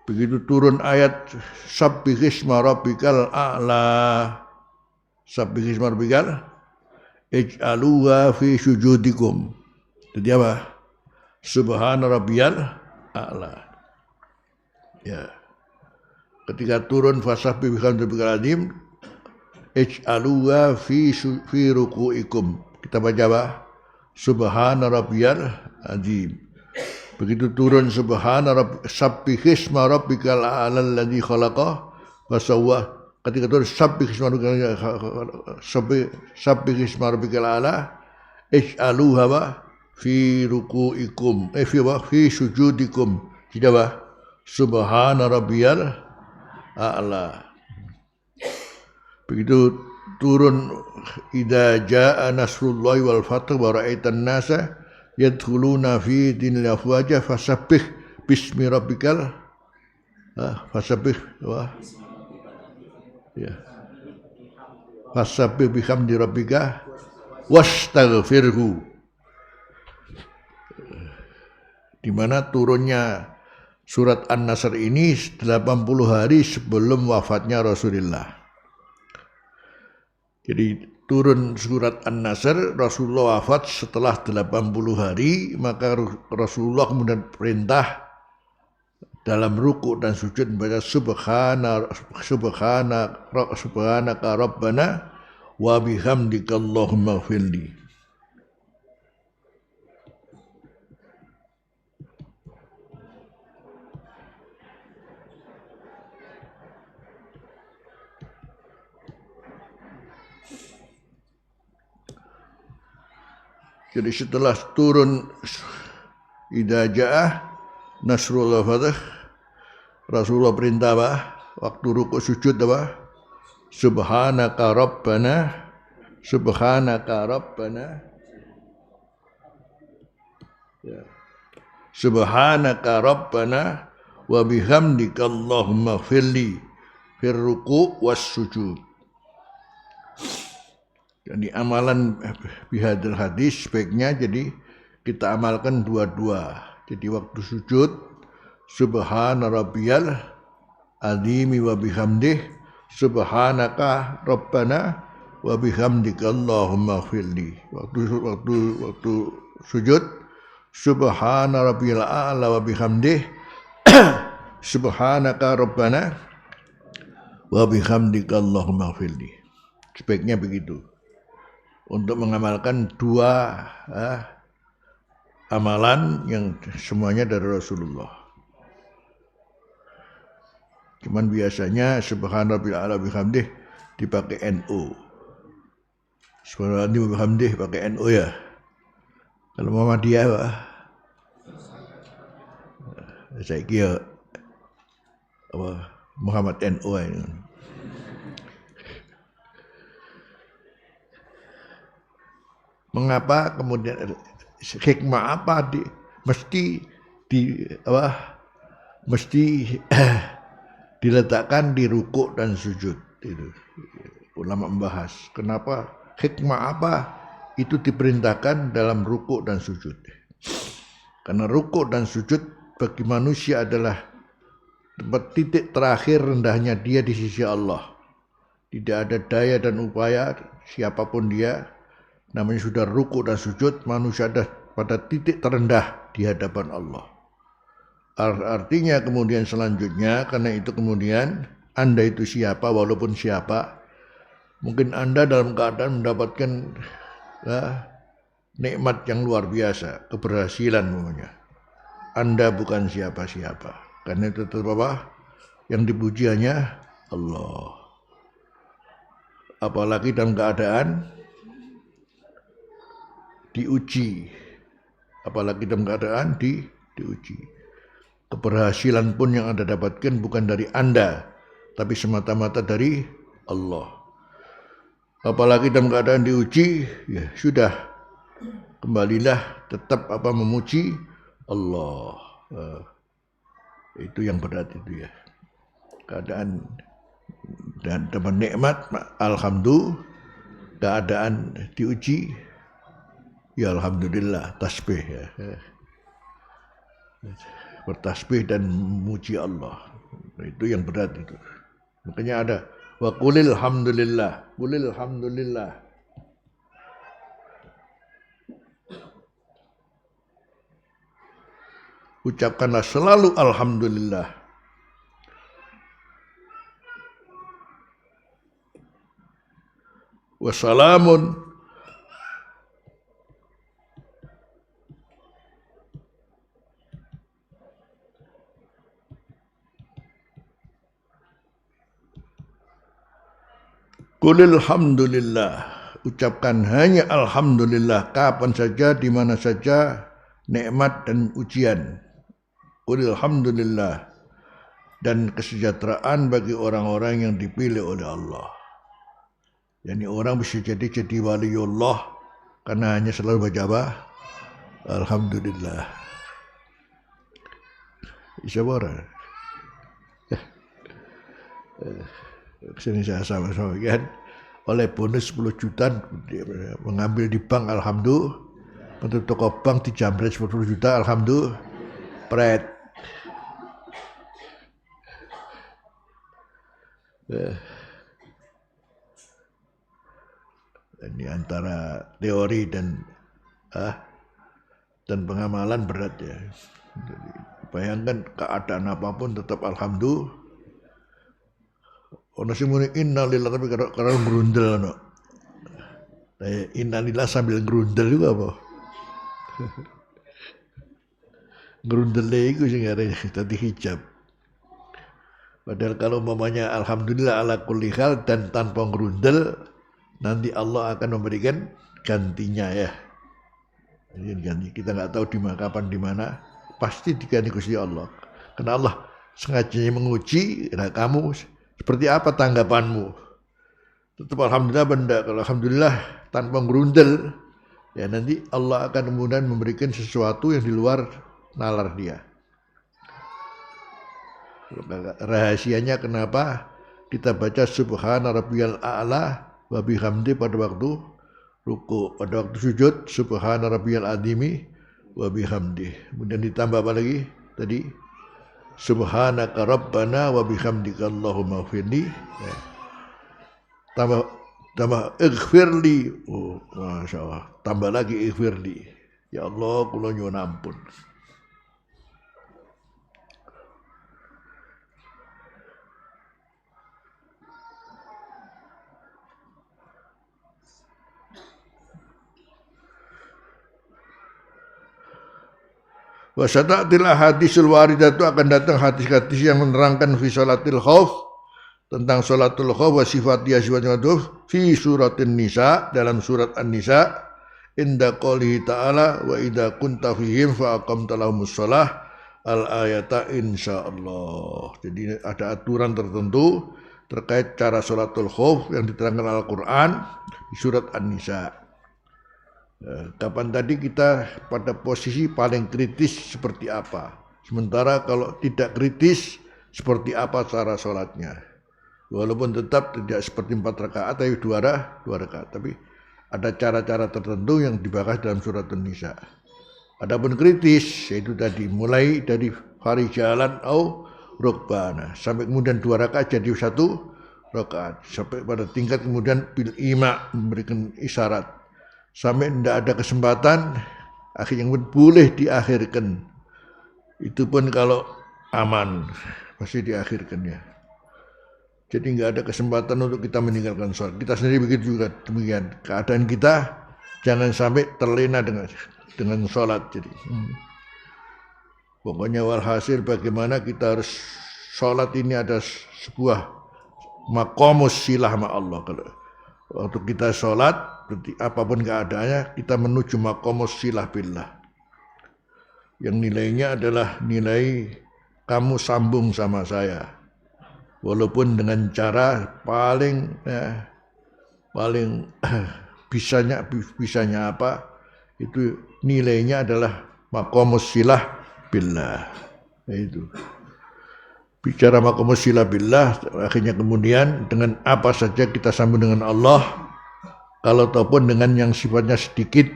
Begitu turun ayat sabbih isma rabbikal a'la, sabbih isma rabbikal ij'aluha fi sujudikum. Jadi apa? Subhana rabbiyal a'la. Ya. Ketika turun fasabbih bihamdi rabbikal azim ij'aluha fi ruku'ikum. Kita baca apa? Subhana rabbiyal azim. Begitu turun subhana sabbih isma rabbikal a'la alladzi khalaqa wa sawwa. Ketika turun sabbih isma rabbikal a'la ij'aluha fi ruku'ikum. Fi sujudikum. Tidak apa? Subhana rabbiyal a'la. Begitu turun idza jaa nasrullahi wal fath wa ra'aitan nasa yadkhuluna fi dinil afwaja fasabbih bismi rabbikal fasabbih ya fasabbih bihamdi rabbika wastaghfirhu. Di mana turunnya surat An-Nasr ini 80 hari sebelum wafatnya Rasulullah. Jadi turun surat An-Nasr, Rasulullah wafat setelah 80 hari, maka Rasulullah kemudian perintah dalam ruku dan sujud membaca subhanaka rabbana wa bihamdika Allahumma ighfirli. Jadi setelah turun idza jaa nasrullah fatah, Rasulullah perintah apa? Waktu ruku sujud apa? Subhanaka rabbana ya. Subhanaka rabbana wa bihamdika Allahumma ighfirli. fir ruku' was sujud. Jadi amalan bihadal hadis sebaiknya jadi kita amalkan dua-dua. Jadi waktu sujud subhana rabbiyal azimi wa bihamdih subhanaka rabbana wa bihamdika Allahumma ighfirli. Waktu sujud subhana rabbiyal a'la wa bihamdih subhanaka rabbana wa bihamdika Allahumma ighfirli. Sebaiknya begitu. Untuk mengamalkan dua amalan yang semuanya dari Rasulullah. Cuman biasanya subhanallah ala bihamdih dipakai NU. Subhanallah bihamdih pakai NU ya. Kalau Muhammadiyah saya kira Muhammad NU ini. Mengapa kemudian hikmah apa mesti diletakkan di rukuk dan sujud itu. Ulama membahas kenapa hikmah apa itu diperintahkan dalam rukuk dan sujud. Karena rukuk dan sujud bagi manusia adalah tempat titik terakhir rendahnya dia di sisi Allah. Tidak ada daya dan upaya siapapun dia, namanya sudah rukuk dan sujud, manusia ada pada titik terendah di hadapan Allah. Artinya kemudian selanjutnya, karena itu kemudian Anda itu siapa, walaupun siapa, mungkin Anda dalam keadaan mendapatkan nikmat yang luar biasa, keberhasilan namanya. Anda bukan siapa-siapa, karena itu tetap apa? Yang dipuji hanya Allah. Apalagi dalam keadaan diuji, apalagi dalam keadaan diuji. Keberhasilan pun yang Anda dapatkan bukan dari Anda, tapi semata-mata dari Allah. Apalagi dalam keadaan diuji, ya sudah, kembalilah tetap memuji Allah. Itu yang berat itu ya. Keadaan dan dapat nikmat, alhamdulillah. Keadaan diuji, ya alhamdulillah, tasbih ya. Bertasbih dan memuji Allah. Itu yang berat itu. Makanya ada wa qulil hamdulillah, qulil hamdulillah. Ucapkanlah selalu alhamdulillah. Wassalamun Qulil hamdulillah, ucapkan hanya alhamdulillah kapan saja, di mana saja, nikmat dan ujian. Qulil hamdulillah, dan kesejahteraan bagi orang-orang yang dipilih oleh Allah. Yani orang bisa jadi waliullah karena hanya selalu baca apa? Alhamdulillah. Bisa orang. Kesini saya sama-sama kan oleh bonus 10 juta mengambil di bank, alhamdulillah. Untuk toko bank dijamret 10 juta, alhamdulillah. Pret. Ini antara teori dan pengamalan berat ya. Jadi, bayangkan keadaan apapun tetap alhamdulillah. Ono sing muni innalillahi tapi karena grundel ono. Innalillahi sambil grundel juga apa? Grundel itu sing arep tadi hijab. Padahal kalau umpamanya alhamdulillah ala kulli hal dan tanpa grundel, nanti Allah akan memberikan gantinya ya. Ganti kita nggak tahu di mana, kapan, di mana, pasti diganti Gusti Allah. Karena Allah sengaja menguji, nah kamu seperti apa tanggapanmu? Tetap alhamdulillah benda. Kalau alhamdulillah tanpa gerundel, ya nanti Allah akan kemudian memberikan sesuatu yang di luar nalar dia. Rahasianya kenapa kita baca subhana rabbiyal a'la wa bihamdi pada waktu ruku, pada waktu sujud subhana rabbiyal azimi wa bihamdi. Kemudian ditambah apa lagi tadi? Subhanaka rabbana wa bihamdika Allahumma firli. Ya. Tambah ighfirli. Oh, Masya Allah. Tambah lagi ighfirli. Ya Allah, kula nyuwun ampun. Wa sata'til hadisul waridatu, akan datang hadis-hadis yang menerangkan fi salatil khauf, tentang salatul khauf wa sifatiyah fi suratin nisa, dalam surat an-nisa, inda qoulihi ta'ala wa idza kunta fihim fa aqamta lahumus shalah al-ayata insyaallah. Jadi ada aturan tertentu terkait cara salatul khauf yang diterangkan Al-Qur'an di surat an-nisa. Kapan tadi kita pada posisi paling kritis seperti apa, sementara kalau tidak kritis seperti apa cara sholatnya, walaupun tetap tidak seperti 4 rakaat tapi 2 rakaat, tapi ada cara-cara tertentu yang dibahas dalam surat An-Nisa. Adapun kritis yaitu tadi mulai dari farijalan au rukbana sampai kemudian 2 rakaat jadi 1 rakaat, sampai pada tingkat kemudian bil ima, memberikan isyarat sampai tidak ada kesempatan akhirnya boleh diakhirkan. Itu pun kalau aman pasti diakhirkan ya. Jadi nggak ada kesempatan untuk kita meninggalkan sholat. Kita sendiri begitu juga demikian. Keadaan kita jangan sampai terlena dengan sholat. Jadi pokoknya walhasil bagaimana kita harus sholat ini ada sebuah maqamus silah ma Allah. Kalau waktu kita sholat, berarti apapun keadaannya kita menuju maqamus silah billah, yang nilainya adalah nilai kamu sambung sama saya, walaupun dengan cara paling bisanya apa, itu nilainya adalah maqamus silah billah. Itu bicara maqamus silah billah, akhirnya kemudian dengan apa saja kita sambung dengan Allah, kalau ataupun dengan yang sifatnya sedikit.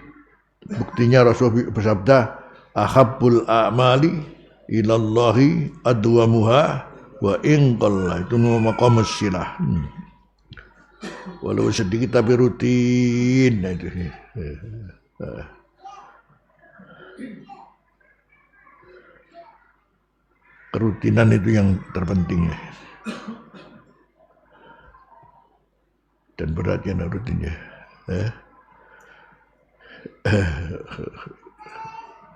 Buktinya Rasul bersabda, ahabbul a'mali ilallahi adwamuha wa in qalla, itu maqamus silah. Walau sedikit tapi rutin. Itu kerutinan itu yang terpenting ya. Dan beratnya rutinnya.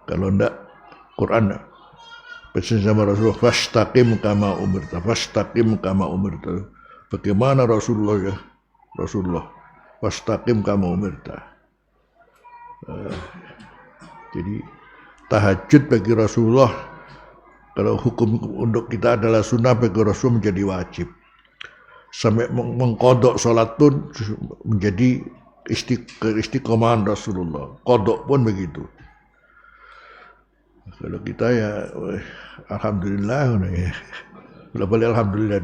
Kalau enggak Quran pesan sama Rasulullah, fastaqim kama umirta, fastaqim kama umirta. Bagaimana Rasulullah fastaqim kama umirta. Jadi tahajud bagi Rasulullah, kalau hukum untuk kita adalah sunnah, bagi Rasul menjadi wajib. Sampai mengkodok sholat pun menjadi istiqomahan Rasulullah. Kodok pun begitu. Kalau kita ya, alhamdulillah, kalau balik alhamdulillah,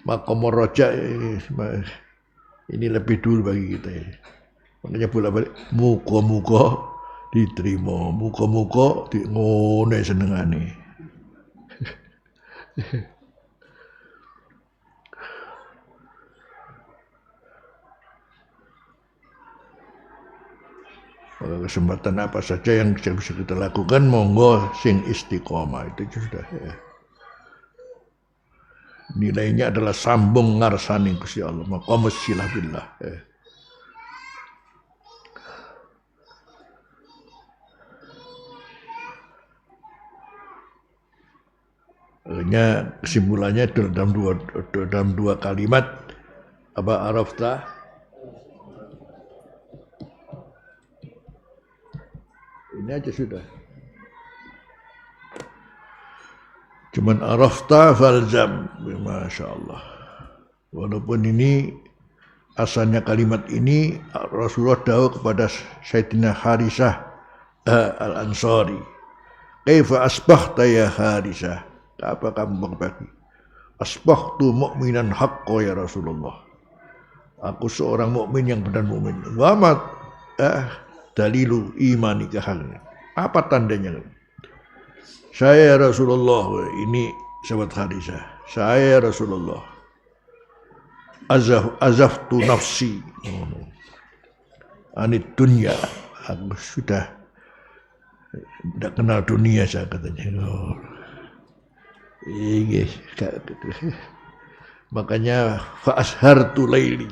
maqam roja ini lebih dulu bagi kita ya. Makanya bolak-balik muka-muka diterima, muka-muka di ngone senengane. Kesempatan apa saja yang bisa kita lakukan, monggo sing istiqomah, itu sudah ya. Nilainya adalah sambung ngarsani Gusti Allah, maqamus silah billah ya. Akhirnya kesimpulannya dalam dua kalimat, apa arafta? Ini aja sudah. Cuman arafta falzam, masya Allah. Walaupun ini asalnya kalimat ini Rasulullah dawuh kepada Sayyidina Harisah Al-Ansari, kaifa asbahta ya Harisah, apa kamu pagi? asbahtu mu'minan haqqo ya Rasulullah. Aku seorang mukmin yang benar mukmin. Wa mat dalilu imani kehalnya. Apa tandanya? Saya Rasulullah, ini sahabat Khadijah. Saya Rasulullah. Azaftu nafsi anit dunya. Aku sudah tidak kenal dunia, saya katanya. Makanya fa ashartu laili.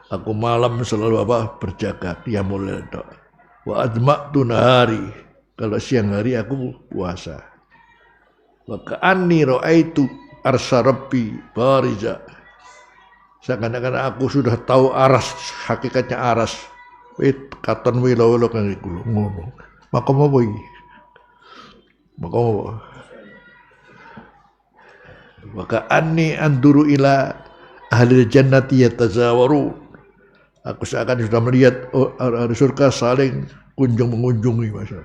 Aku malam selalu berjaga qiyamul lail. Wa adma'tu nahari. Kalau siang hari aku puasa. Wa ka'anni ra'aitu arsa rabbi bariza. Seakan-akan aku sudah tahu aras, hakikatnya aras. Katon wilo-wilo kang iku ngono. Maka apa iki? Maka apa? Wa ka'anni anduru ila ahli jannati yatazawaru. Aku seakan sudah melihat ahli surga saling kunjung mengunjungi masa.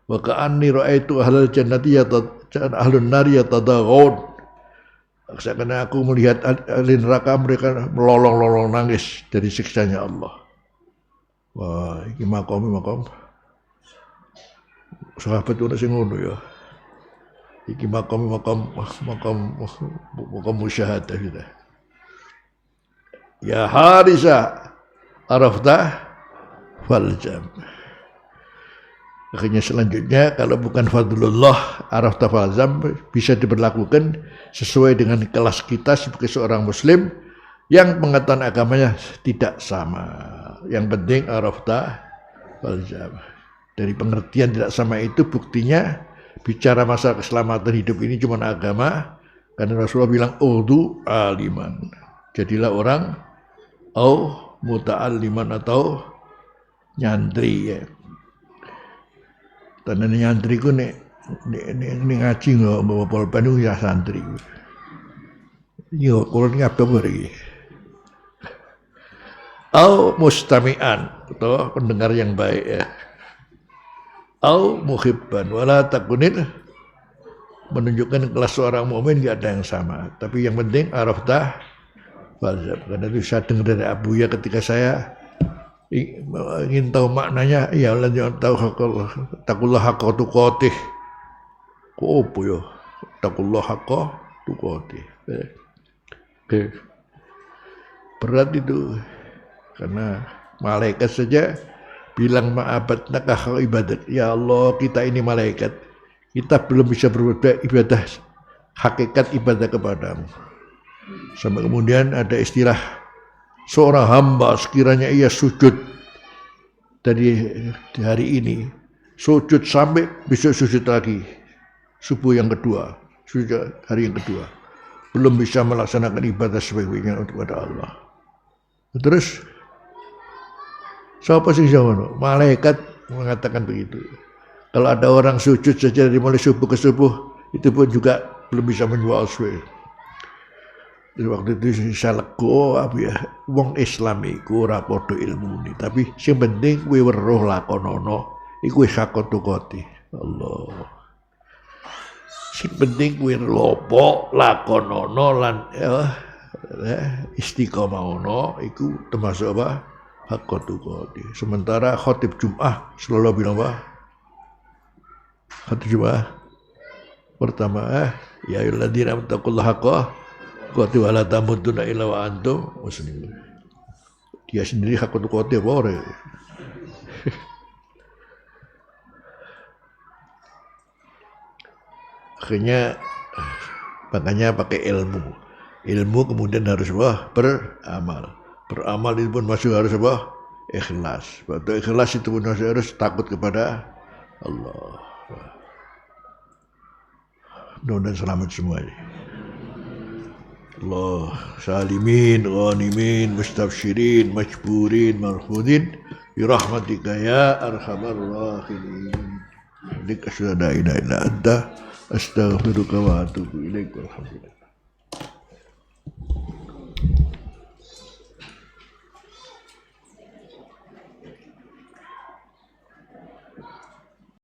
Wa ka'anni ra'aitu ahli jannati ahlun nari yatadaghun. Seakan aku melihat ahli neraka mereka melolong-lolong nangis dari siksanya Allah. Wah, ini makom. Sahabat itu sing ngono ya. Iki makom musyahadah kita. Ya Harisa arafta faljam. Akhirnya selanjutnya kalau bukan fadlullah arafta faljam bisa diberlakukan sesuai dengan kelas kita sebagai seorang muslim yang pengetahuan agamanya tidak sama. Yang penting arafta faljam. Dari pengertian tidak sama itu buktinya bicara masalah keselamatan hidup ini cuma agama, karena Rasulullah bilang udu aliman. Jadilah orang au muta'alliman atau nyantri ya. Karena nyantri ku nek ngaji nggak bawa pulpen itu ya santri. Yo kalau ngapa beri. Au mustami'an atau pendengar yang baik ya. Au muhibban wala takunil, menunjukkan kelas seorang mukmin enggak ada yang sama, tapi yang penting arafta falzam. Karena itu saya dengar dari Abu ya ketika saya ingin tahu maknanya, ya Allah jangan tahu takullah haqqa tuqatih. Kok opo yo takullah haqqa tuqatih. Berat itu karena malaikat saja bilang ma'abatna ka ibadat. Ya Allah, kita ini malaikat. Kita belum bisa berbuat ibadah hakikat ibadah kepadamu. Sampai kemudian ada istilah seorang hamba sekiranya ia sujud dari hari ini, sujud sampai besok sujud lagi, subuh yang kedua, sujud hari yang kedua, belum bisa melaksanakan ibadah sebaik-baiknya kepada Allah. Terus siapa sih yang malaikat mengatakan begitu. Kalau ada orang sujud saja dari mulai subuh ke subuh, itu pun juga belum bisa menjual suwe. Waktu itu saya lego apa ya, wong Islam iku ora padha ilmune, tapi sing penting kowe weruh lakonono, iku wis sakoti. Allah. Sing penting kowe lopo lakonono lan istiqomah ono, iku termasuk apa? Hakatu qadi. Sementara khatib Jum'ah selalu bilang apa? Khatib Jum'ah pertama ya ayyuhalladzina taqullaha haqqa tuqatih wa la tamutunna illa wa antum muslimun. Dia sendiri hakatu qadi apa ora? Akhirnya makanya pakai ilmu. Ilmu kemudian harus beramal. Beramal itu pun masih harus apa? Ikhlas. Waktu ikhlas itu pun masih harus takut kepada Allah. Mudah-mudahan selamat semuanya. Allah salimin, ghanimin, mustabshirin, majburin, marhudin bi rahmatika ya arhamar rahimin. Dik asyhadu an la ilaha illa anta astaghfiruka wa atubu ilaik. Alhamdulillah.